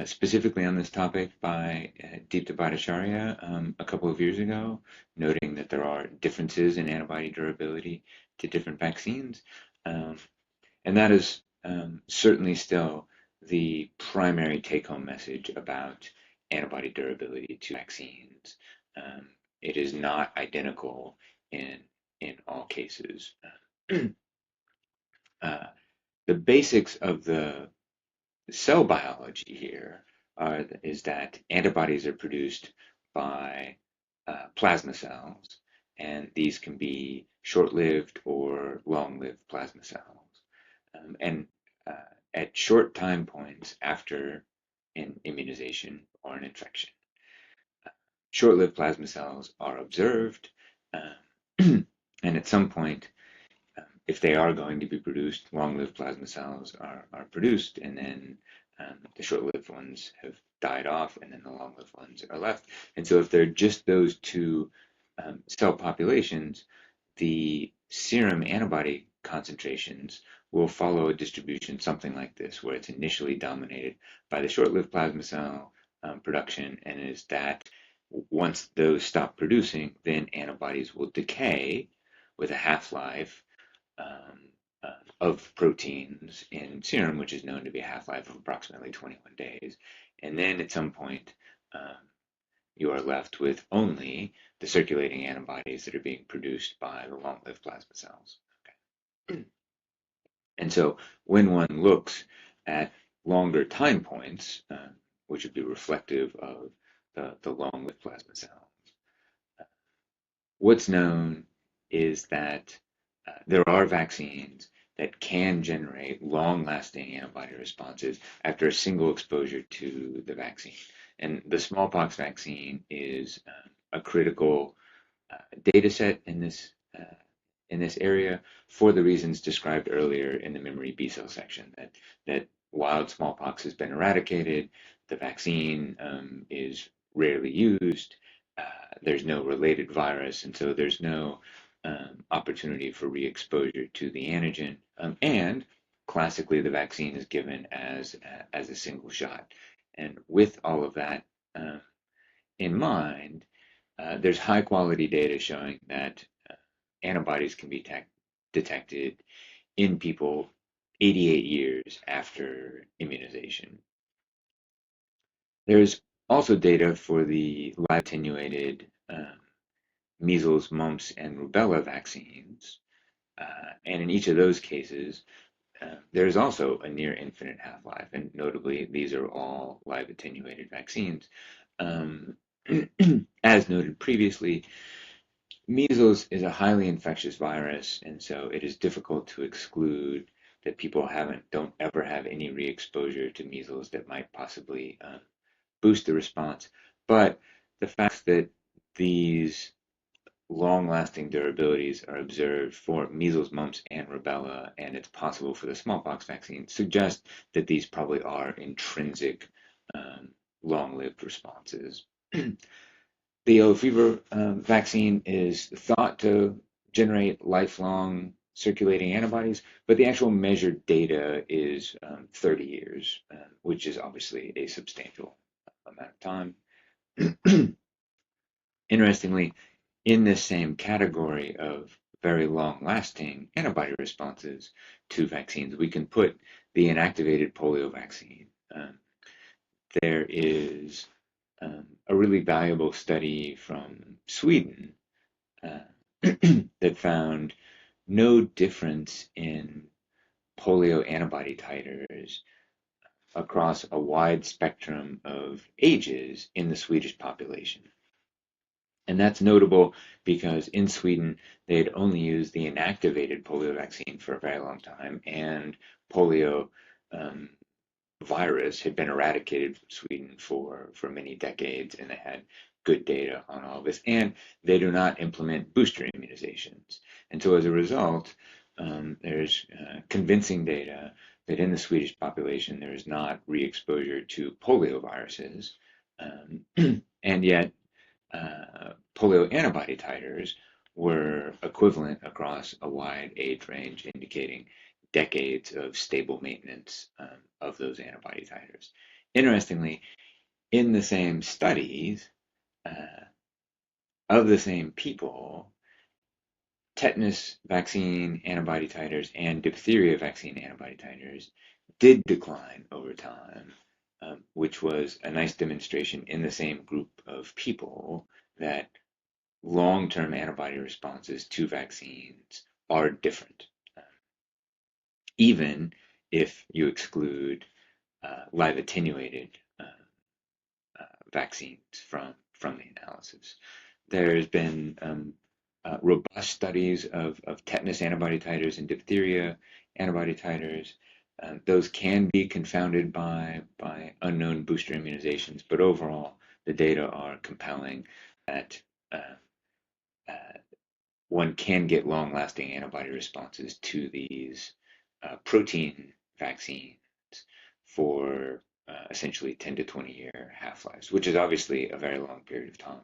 specifically on this topic by Deepta Bhattacharya a couple of years ago, noting that there are differences in antibody durability to different vaccines. And that is certainly still the primary take-home message about antibody durability to vaccines. It is not identical in all cases. The basics of the cell biology here is that antibodies are produced by plasma cells, and these can be short-lived or long-lived plasma cells. And at short time points after an immunization or an infection, short-lived plasma cells are observed, and at some point, if they are going to be produced, long-lived plasma cells are produced, and then the short-lived ones have died off, and then the long-lived ones are left. And so if they're just those two cell populations, the serum antibody concentrations will follow a distribution something like this, where it's initially dominated by the short-lived plasma cell production, and is that once those stop producing, then antibodies will decay with a half-life of proteins in serum, which is known to be a half-life of approximately 21 days. And then at some point, you are left with only the circulating antibodies that are being produced by the long-lived plasma cells. Okay. And so when one looks at longer time points, which would be reflective of the long-lived plasma cells, what's known is that there are vaccines that can generate long-lasting antibody responses after a single exposure to the vaccine. And the smallpox vaccine is a critical data set in this area for the reasons described earlier in the memory B cell section, that wild smallpox has been eradicated, the vaccine is rarely used, there's no related virus, and so there's no opportunity for re-exposure to the antigen, and classically the vaccine is given as a single shot. And with all of that in mind, there's high quality data showing that antibodies can be detected in people 88 years after immunization. There's also data for the live attenuated measles, mumps, and rubella vaccines. And in each of those cases, there's also a near infinite half-life, and notably, these are all live attenuated vaccines. Um, as noted previously, measles is a highly infectious virus, and so it is difficult to exclude that people don't ever have any re-exposure to measles that might possibly boost the response. But the fact that these long-lasting durabilities are observed for measles, mumps, and rubella, and it's possible for the smallpox vaccine, suggest that these probably are intrinsic um, long-lived responses. The yellow fever vaccine is thought to generate lifelong circulating antibodies, but the actual measured data is 30 years, which is obviously a substantial amount of time. Interestingly, in this same category of very long-lasting antibody responses to vaccines, we can put the inactivated polio vaccine. There is a really valuable study from Sweden uh, that found no difference in polio antibody titers across a wide spectrum of ages in the Swedish population. And that's notable because in Sweden, they had only used the inactivated polio vaccine for a very long time, and polio um, virus had been eradicated from Sweden for many decades, and they had good data on all of this. And they do not implement booster immunizations. And so as a result, there's convincing data that in the Swedish population, there is not re-exposure to polio viruses. And yet, polio antibody titers were equivalent across a wide age range, indicating decades of stable maintenance of those antibody titers. Interestingly, in the same studies uh, of the same people, tetanus vaccine antibody titers and diphtheria vaccine antibody titers did decline over time, which was a nice demonstration in the same group of people that long-term antibody responses to vaccines are different, even if you exclude live attenuated vaccines from the analysis. There's been robust studies of tetanus antibody titers and diphtheria antibody titers. Those can be confounded by unknown booster immunizations, but overall, the data are compelling that uh, uh, one can get long-lasting antibody responses to these protein vaccines for essentially 10 to 20-year half-lives, which is obviously a very long period of time.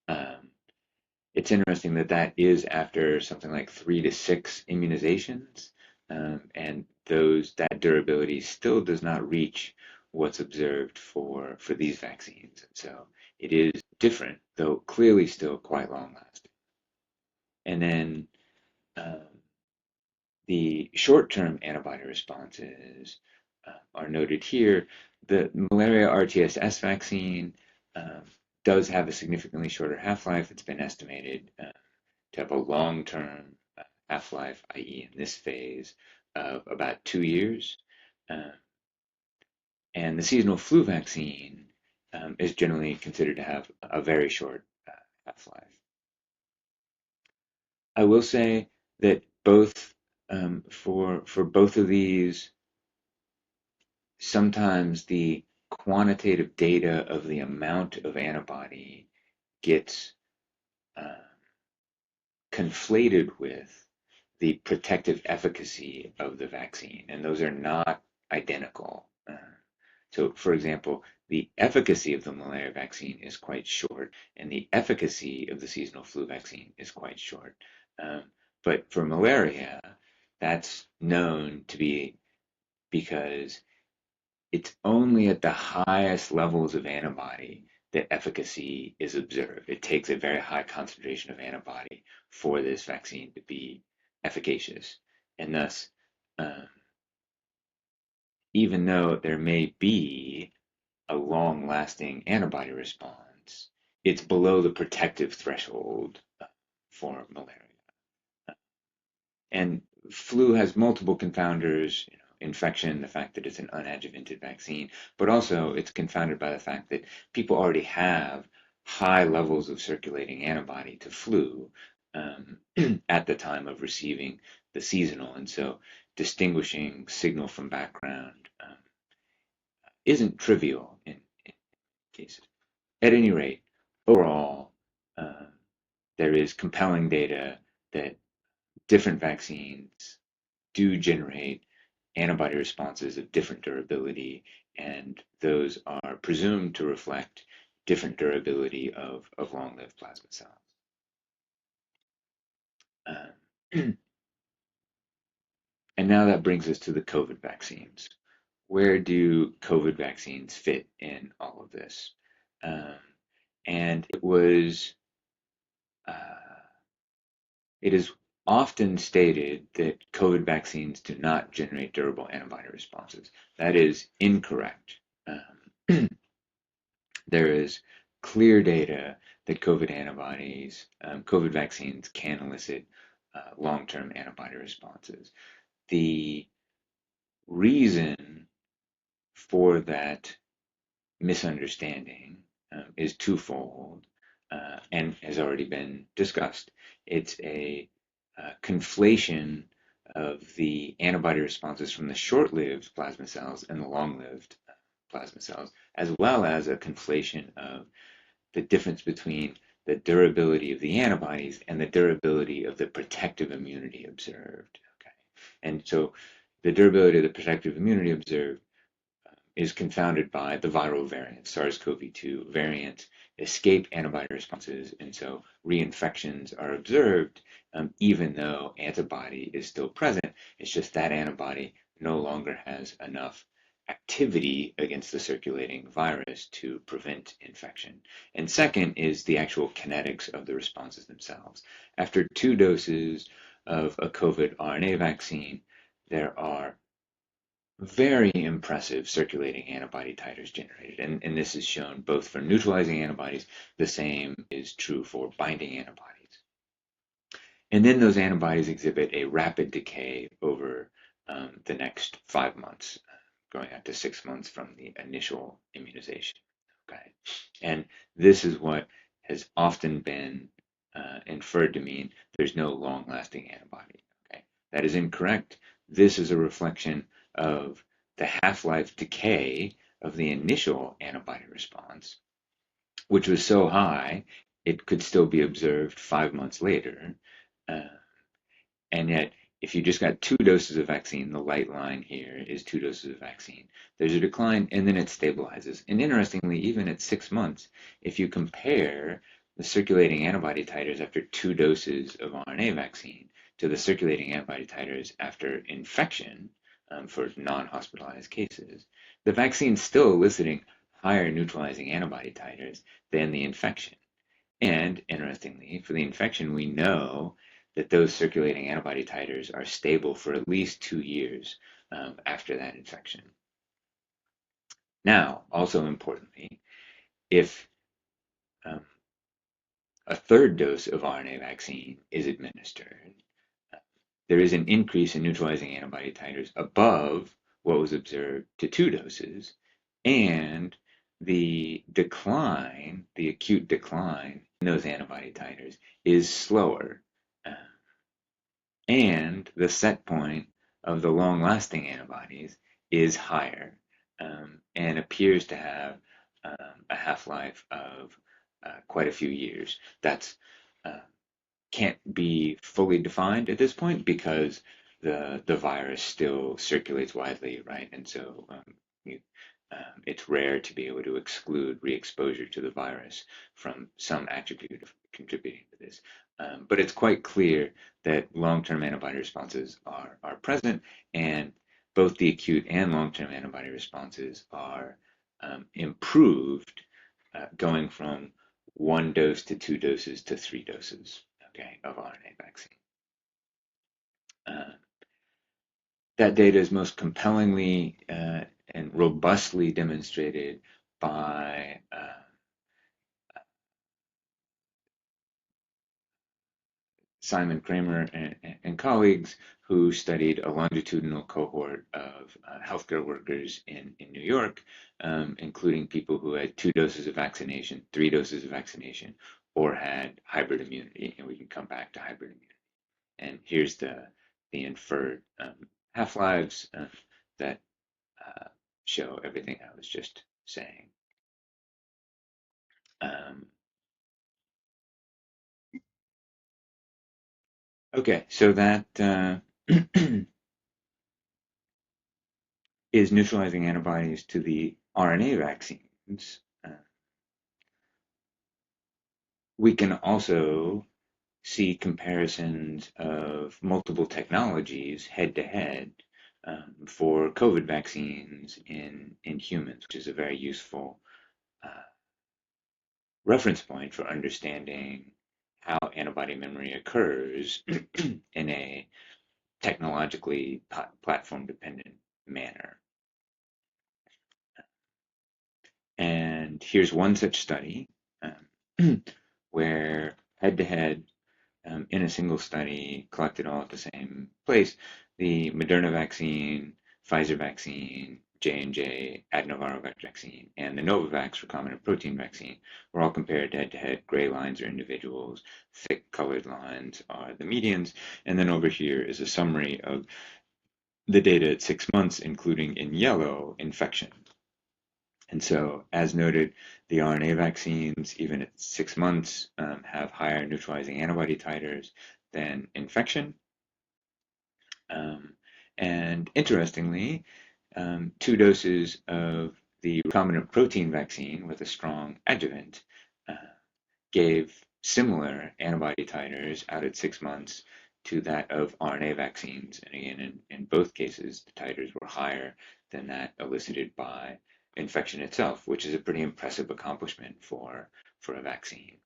Um, it's interesting that that is after something like 3 to 6 immunizations, and that durability still does not reach what's observed for these vaccines. So it is different, though clearly still quite long-lasting. And then um, the short-term antibody responses are noted here. The malaria RTSS vaccine does have a significantly shorter half-life. It's been estimated to have a long-term half-life, i.e. in this phase, of about 2 years. And the seasonal flu vaccine is generally considered to have a very short half-life. I will say that both for both of these, sometimes the quantitative data of the amount of antibody gets uh, conflated with the protective efficacy of the vaccine, and those are not identical. So, for example, the efficacy of the malaria vaccine is quite short, and the efficacy of the seasonal flu vaccine is quite short. Um, but for malaria, that's known to be because it's only at the highest levels of antibody that efficacy is observed. It takes a very high concentration of antibody for this vaccine to be efficacious. And thus, um, even though there may be a long-lasting antibody response, it's below the protective threshold for malaria. And flu has multiple confounders, infection, the fact that it's an unadjuvanted vaccine, but also it's confounded by the fact that people already have high levels of circulating antibody to flu at the time of receiving the seasonal. And so distinguishing signal from background isn't trivial in cases. At any rate, overall, uh, there is compelling data that different vaccines do generate antibody responses of different durability, and those are presumed to reflect different durability of long-lived plasma cells. And now that brings us to the COVID vaccines. Where do COVID vaccines fit in all of this? And it is often stated that COVID vaccines do not generate durable antibody responses. That is incorrect. There is clear data that COVID vaccines can elicit long-term antibody responses. The reason for that misunderstanding is twofold and has already been discussed. It's a conflation of the antibody responses from the short-lived plasma cells and the long-lived plasma cells, as well as a conflation of the difference between the durability of the antibodies and the durability of the protective immunity observed. Okay, and so the durability of the protective immunity observed is confounded by the viral variants. SARS-CoV-2 variants escape antibody responses, and so reinfections are observed even though antibody is still present. It's just that antibody no longer has enough activity against the circulating virus to prevent infection. And second is the actual kinetics of the responses themselves. After 2 doses of a COVID RNA vaccine, there are very impressive circulating antibody titers generated. And this is shown both for neutralizing antibodies. The same is true for binding antibodies. And then those antibodies exhibit a rapid decay over the next 5 months, going out to 6 months from the initial immunization. Okay, and this is what has often been inferred to mean there's no long-lasting antibody. Okay, that is incorrect. This is a reflection of the half-life decay of the initial antibody response, which was so high it could still be observed 5 months later. And yet, if you just got 2 doses of vaccine, the light line here is 2 doses of vaccine, there's a decline and then it stabilizes. And interestingly, even at 6 months, if you compare the circulating antibody titers after 2 doses of RNA vaccine to the circulating antibody titers after infection for non-hospitalized cases, the vaccine is still eliciting higher neutralizing antibody titers than the infection. And interestingly, for the infection, we know that those circulating antibody titers are stable for at least 2 years after that infection. Now, also importantly, if a 3rd dose of RNA vaccine is administered, there is an increase in neutralizing antibody titers above what was observed to 2 doses, and the decline, the acute decline in those antibody titers is slower. And the set point of the long-lasting antibodies is higher and appears to have a half-life of quite a few years. That's can't be fully defined at this point because the virus still circulates widely, right? And so it's rare to be able to exclude re-exposure to the virus from some attribute of contributing to this. But it's quite clear that long-term antibody responses are present, and both the acute and long-term antibody responses are improved going from 1 dose to 2 doses to 3 doses, okay, of RNA vaccine. That data is most compellingly and robustly demonstrated by Simon Kramer and colleagues who studied a longitudinal cohort of healthcare workers in New York, including people who had 2 doses of vaccination, 3 doses of vaccination, or had hybrid immunity. And we can come back to hybrid immunity. And here's the inferred half-lives that show everything I was just saying. Okay, so that is neutralizing antibodies to the RNA vaccines. We can also see comparisons of multiple technologies head to head for COVID vaccines in humans, which is a very useful reference point for understanding how antibody memory occurs in a technologically platform dependent manner. And here's one such study where head to head in a single study collected all at the same place, the Moderna vaccine, Pfizer vaccine, J&J adenoviral vaccine, and the Novavax recombinant protein vaccine were all compared head to head. Gray lines are individuals, thick colored lines are the medians, and then over here is a summary of the data at 6 months, including in yellow infection. And so, as noted, the RNA vaccines, even at 6 months, have higher neutralizing antibody titers than infection. And interestingly, 2 doses of the recombinant protein vaccine with a strong adjuvant gave similar antibody titers out at 6 months to that of RNA vaccines. And again, in both cases, the titers were higher than that elicited by infection itself, which is a pretty impressive accomplishment for a vaccine.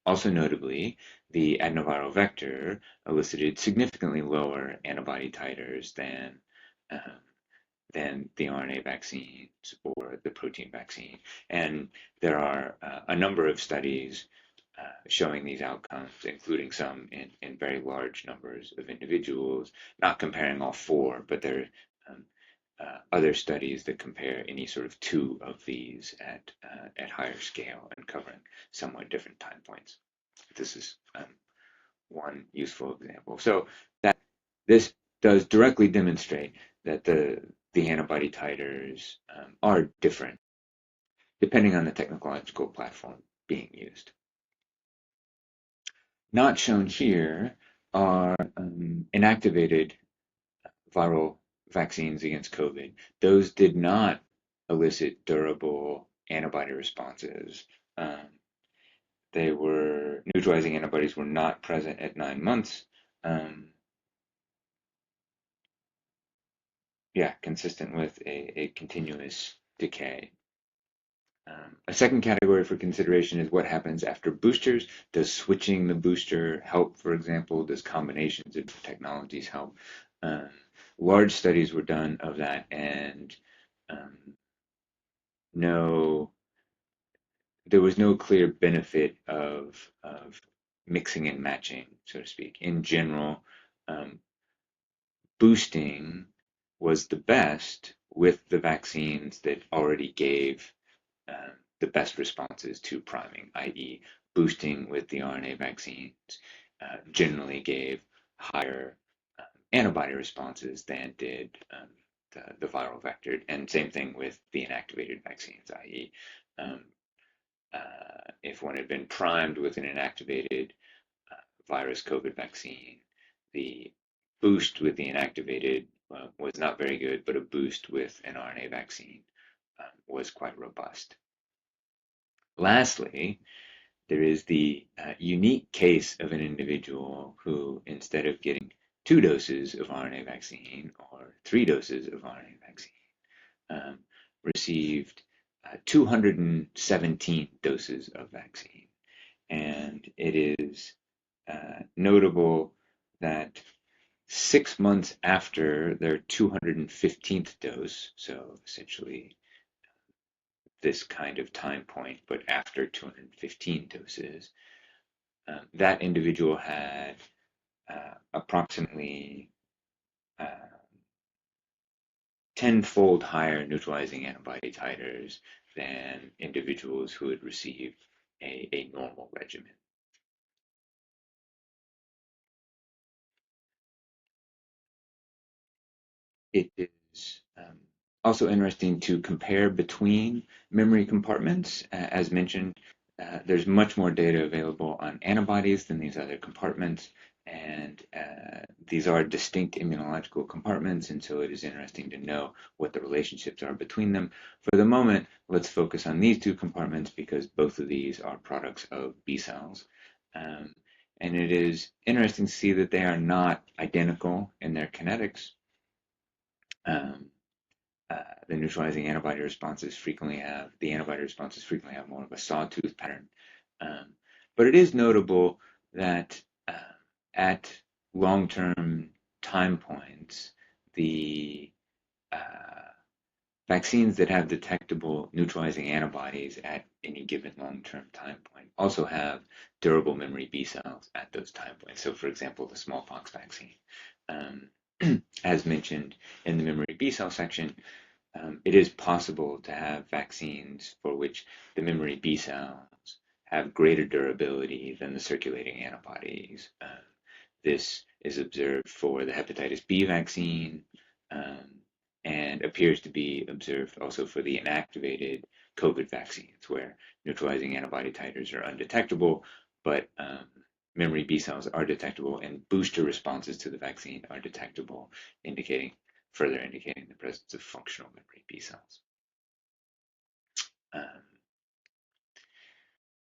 Also notably, the adenoviral vector elicited significantly lower antibody titers than the RNA vaccines or the protein vaccine. And there are a number of studies showing these outcomes, including some in very large numbers of individuals, not comparing all 4, but there are other studies that compare any sort of 2 of these at higher scale and covering somewhat different time points. This is one useful example. So that this does directly demonstrate that the antibody titers are different depending on the technological platform being used. Not shown here are inactivated viral vaccines against COVID. Those did not elicit durable antibody responses. They were neutralizing antibodies were not present at 9 months. Consistent with a continuous decay. A second category for consideration is what happens after boosters. Does switching the booster help, for example? Does combinations of technologies help? Large studies were done of that, and there was no clear benefit of mixing and matching, so to speak. In general, boosting was the best with the vaccines that already gave the best responses to priming, i.e. boosting with the RNA vaccines generally gave higher antibody responses than did the viral vector, and same thing with the inactivated vaccines, i.e. If one had been primed with an inactivated virus COVID vaccine, the boost with the inactivated was not very good, but a boost with an RNA vaccine was quite robust. Lastly, there is the unique case of an individual who, instead of getting 2 doses of RNA vaccine or 3 doses of RNA vaccine, received 217 doses of vaccine. And it is notable that 6 months after their 215th dose, so essentially this kind of time point, but after 215 doses, that individual had approximately tenfold higher neutralizing antibody titers than individuals who had received a normal regimen. It is also interesting to compare between memory compartments. As mentioned, there's much more data available on antibodies than these other compartments, and these are distinct immunological compartments, and so it is interesting to know what the relationships are between them. For the moment, let's focus on these two compartments because both of these are products of B cells. And it is interesting to see that they are not identical in their kinetics. Um, the neutralizing antibody responses frequently have more of a sawtooth pattern. Um, but it is notable that at long-term time points, the vaccines that have detectable neutralizing antibodies at any given long-term time point also have durable memory B cells at those time points. So, for example, the smallpox vaccine. Um, as mentioned in the memory B cell section, it is possible to have vaccines for which the memory B cells have greater durability than the circulating antibodies. This is observed for the hepatitis B vaccine and appears to be observed also for the inactivated COVID vaccines, where neutralizing antibody titers are undetectable, but memory B cells are detectable and booster responses to the vaccine are detectable, further indicating the presence of functional memory B cells.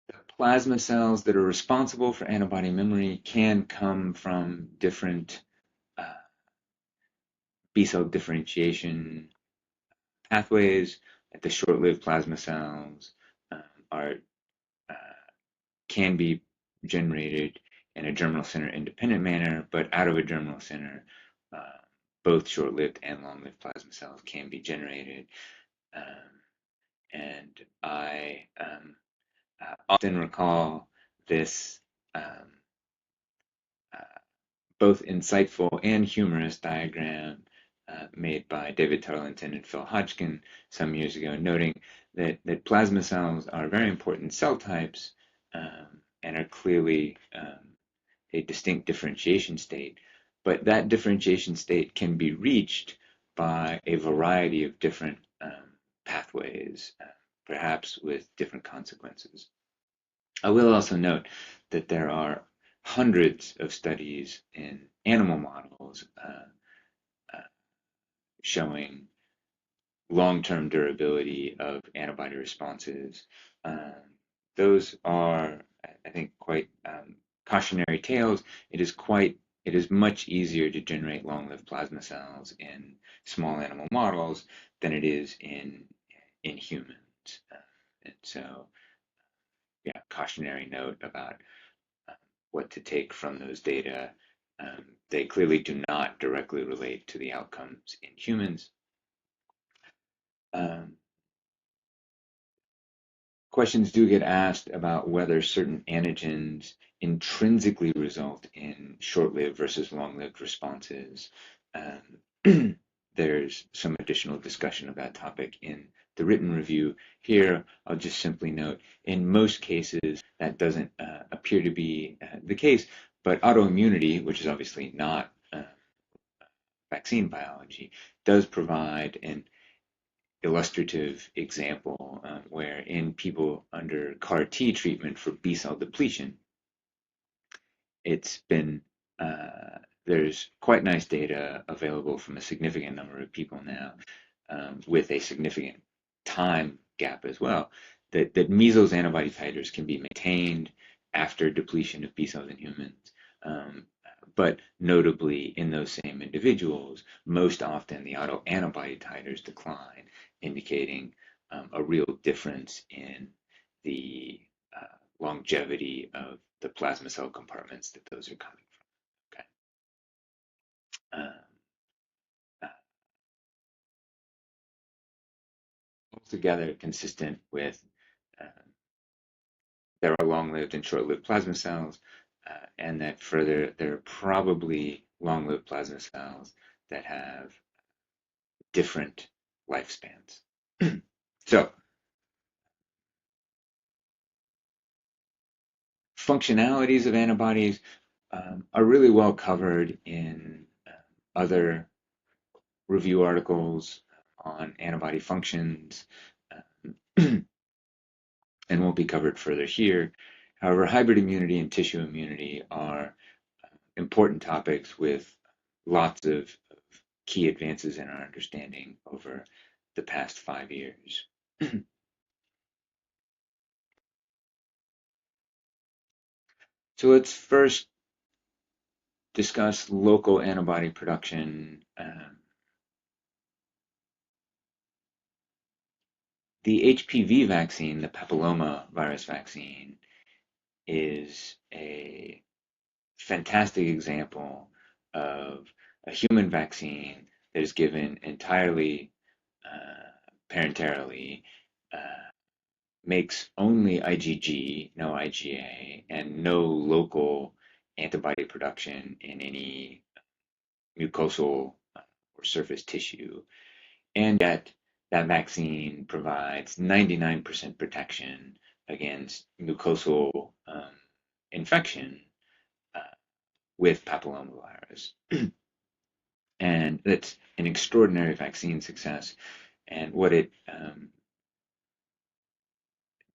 The plasma cells that are responsible for antibody memory can come from different B cell differentiation pathways. The short-lived plasma cells are can be generated in a germinal center independent manner, but out of a germinal center, both short-lived and long-lived plasma cells can be generated. And I often recall this both insightful and humorous diagram made by David Tarleton and Phil Hodgkin some years ago, noting that plasma cells are very important cell types and are clearly a distinct differentiation state, but that differentiation state can be reached by a variety of different pathways, perhaps with different consequences. I will also note that there are hundreds of studies in animal models showing long-term durability of antibody responses. Those are, I think, quite cautionary tales. It is much easier to generate long-lived plasma cells in small animal models than it is in humans. And so, yeah, cautionary note about what to take from those data. They clearly do not directly relate to the outcomes in humans. Questions do get asked about whether certain antigens intrinsically result in short-lived versus long-lived responses. There's some additional discussion of that topic in the written review. Here, I'll just simply note, in most cases, that doesn't appear to be the case, but autoimmunity, which is obviously not vaccine biology, does provide an illustrative example where in people under CAR T treatment for B cell depletion, it's been there's quite nice data available from a significant number of people now with a significant time gap as well, that measles antibody titers can be maintained after depletion of B cells in humans. But notably in those same individuals, most often the autoantibody titers decline, indicating a real difference in the longevity of the plasma cell compartments that those are coming from. Okay. Altogether consistent with there are long-lived and short-lived plasma cells, and that further, there are probably long-lived plasma cells that have different lifespans. So, functionalities of antibodies are really well covered in other review articles on antibody functions, and won't be covered further here. However, hybrid immunity and tissue immunity are important topics with lots of key advances in our understanding over the past 5 years. So let's first discuss local antibody production. The HPV vaccine, the papilloma virus vaccine, is a fantastic example of a human vaccine that is given entirely parenterally, makes only IgG, no IgA, and no local antibody production in any mucosal or surface tissue. And yet, that vaccine provides 99% protection against mucosal infection uh, with papillomavirus. And that's an extraordinary vaccine success. And what it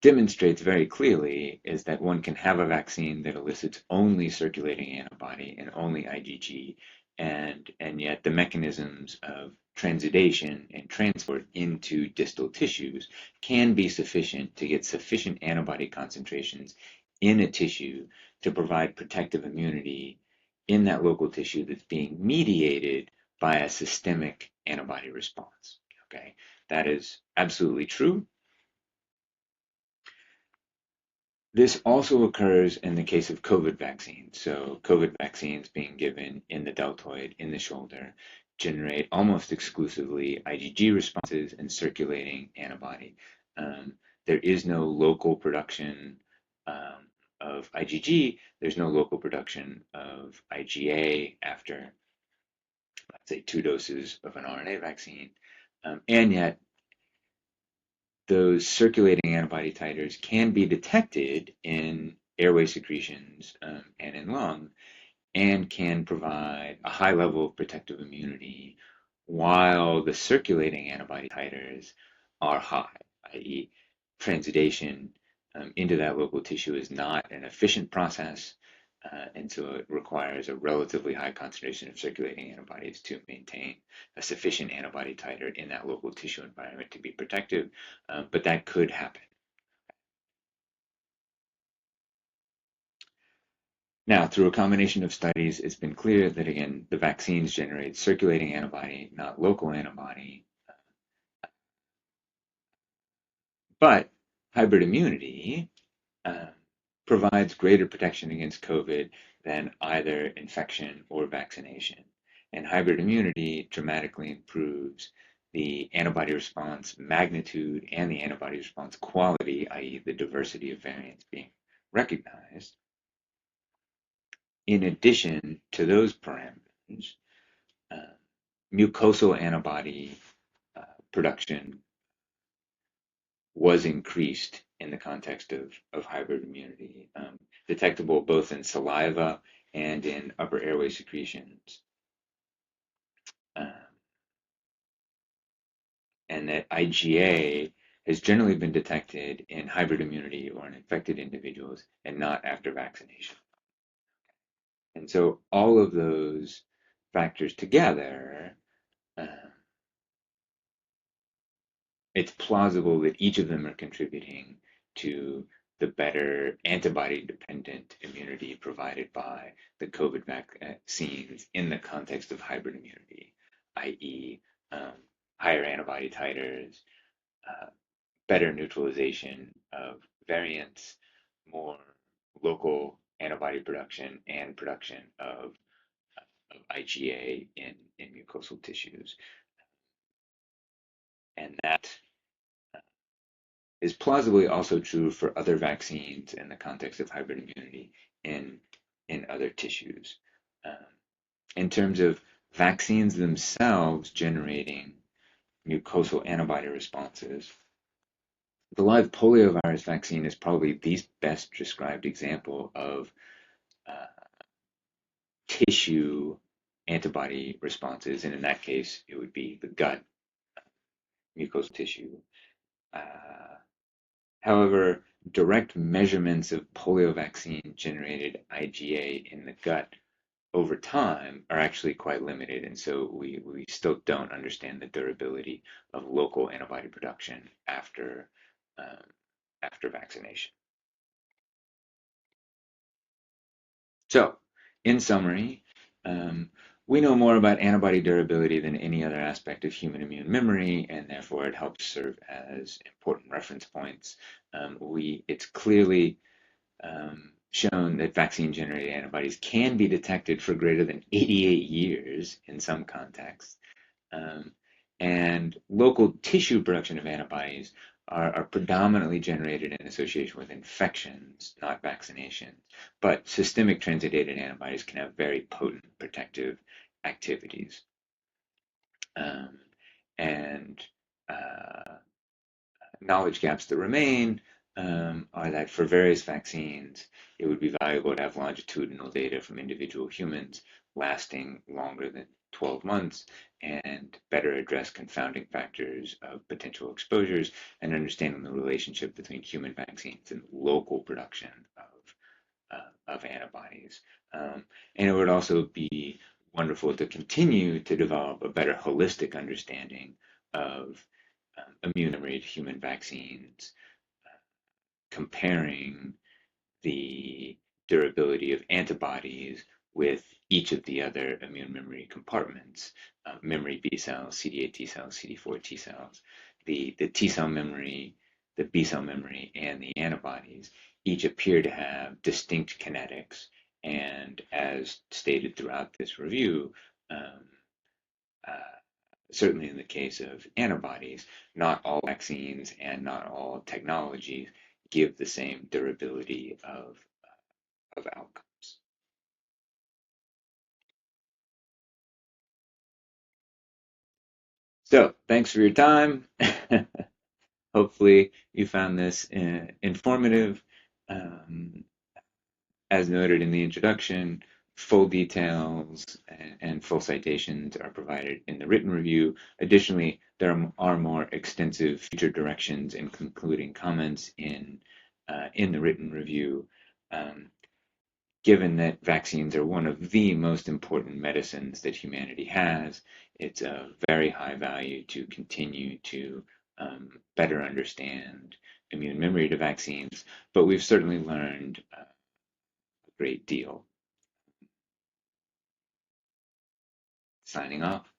demonstrates very clearly is that one can have a vaccine that elicits only circulating antibody and only IgG, and yet the mechanisms of transudation and transport into distal tissues can be sufficient to get sufficient antibody concentrations in a tissue to provide protective immunity in that local tissue that's being mediated by a systemic antibody response. Okay, that is absolutely true. This also occurs in the case of COVID vaccines. So COVID vaccines being given in the deltoid, in the shoulder, generate almost exclusively IgG responses and circulating antibody. There is no local production of IgG. There's no local production of IgA after, let's say, 2 doses of an RNA vaccine. And yet, those circulating antibody titers can be detected in airway secretions and in lung, and can provide a high level of protective immunity while the circulating antibody titers are high, i.e., transudation into that local tissue is not an efficient process, and so it requires a relatively high concentration of circulating antibodies to maintain a sufficient antibody titer in that local tissue environment to be protective, but that could happen. Now, through a combination of studies, it's been clear that, again, the vaccines generate circulating antibody, not local antibody, but hybrid immunity uh, provides greater protection against COVID than either infection or vaccination. And hybrid immunity dramatically improves the antibody response magnitude and the antibody response quality, i.e., the diversity of variants being recognized. In addition to those parameters, uh, mucosal antibody production was increased in the context of hybrid immunity, detectable both in saliva and in upper airway secretions. Um, and that IgA has generally been detected in hybrid immunity or in infected individuals and not after vaccination. And so all of those factors together, uh, it's plausible that each of them are contributing to the better antibody-dependent immunity provided by the COVID vaccines in the context of hybrid immunity, i.e., higher antibody titers, uh, better neutralization of variants, more local antibody production, and production of IgA in mucosal tissues. And that is plausibly also true for other vaccines in the context of hybrid immunity in other tissues. Um, in terms of vaccines themselves generating mucosal antibody responses, the live poliovirus vaccine is probably the best described example of uh, tissue antibody responses, and in that case, it would be the gut mucosal tissue. Uh, However, direct measurements of polio vaccine generated IgA in the gut over time are actually quite limited, and so we still don't understand the durability of local antibody production um, after vaccination. So, in summary, um, we know more about antibody durability than any other aspect of human immune memory, and therefore it helps serve as important reference points. It's clearly shown that vaccine-generated antibodies can be detected for greater than 88 years in some contexts. Um, and local tissue production of antibodies are predominantly generated in association with infections, not vaccinations. But systemic transidated antibodies can have very potent protective activities. Um, and knowledge gaps that remain are that for various vaccines, it would be valuable to have longitudinal data from individual humans lasting longer than 12 months and better address confounding factors of potential exposures and understanding the relationship between human vaccines and local production of antibodies. And it would also be wonderful to continue to develop a better holistic understanding of immune-related human vaccines, comparing the durability of antibodies with each of the other immune memory compartments, memory B cells, CD8 T cells, CD4 T cells, the T cell memory, the B cell memory, and the antibodies each appear to have distinct kinetics. And as stated throughout this review, um, uh, certainly in the case of antibodies, not all vaccines and not all technologies give the same durability of outcomes. So thanks for your time. Hopefully you found this informative. Um, as noted in the introduction, full details and full citations are provided in the written review. Additionally, there are more extensive future directions and concluding comments in the written review. Um, Given that vaccines are one of the most important medicines that humanity has, it's a very high value to continue to better understand immune memory to vaccines, but we've certainly learned a great deal. Signing off.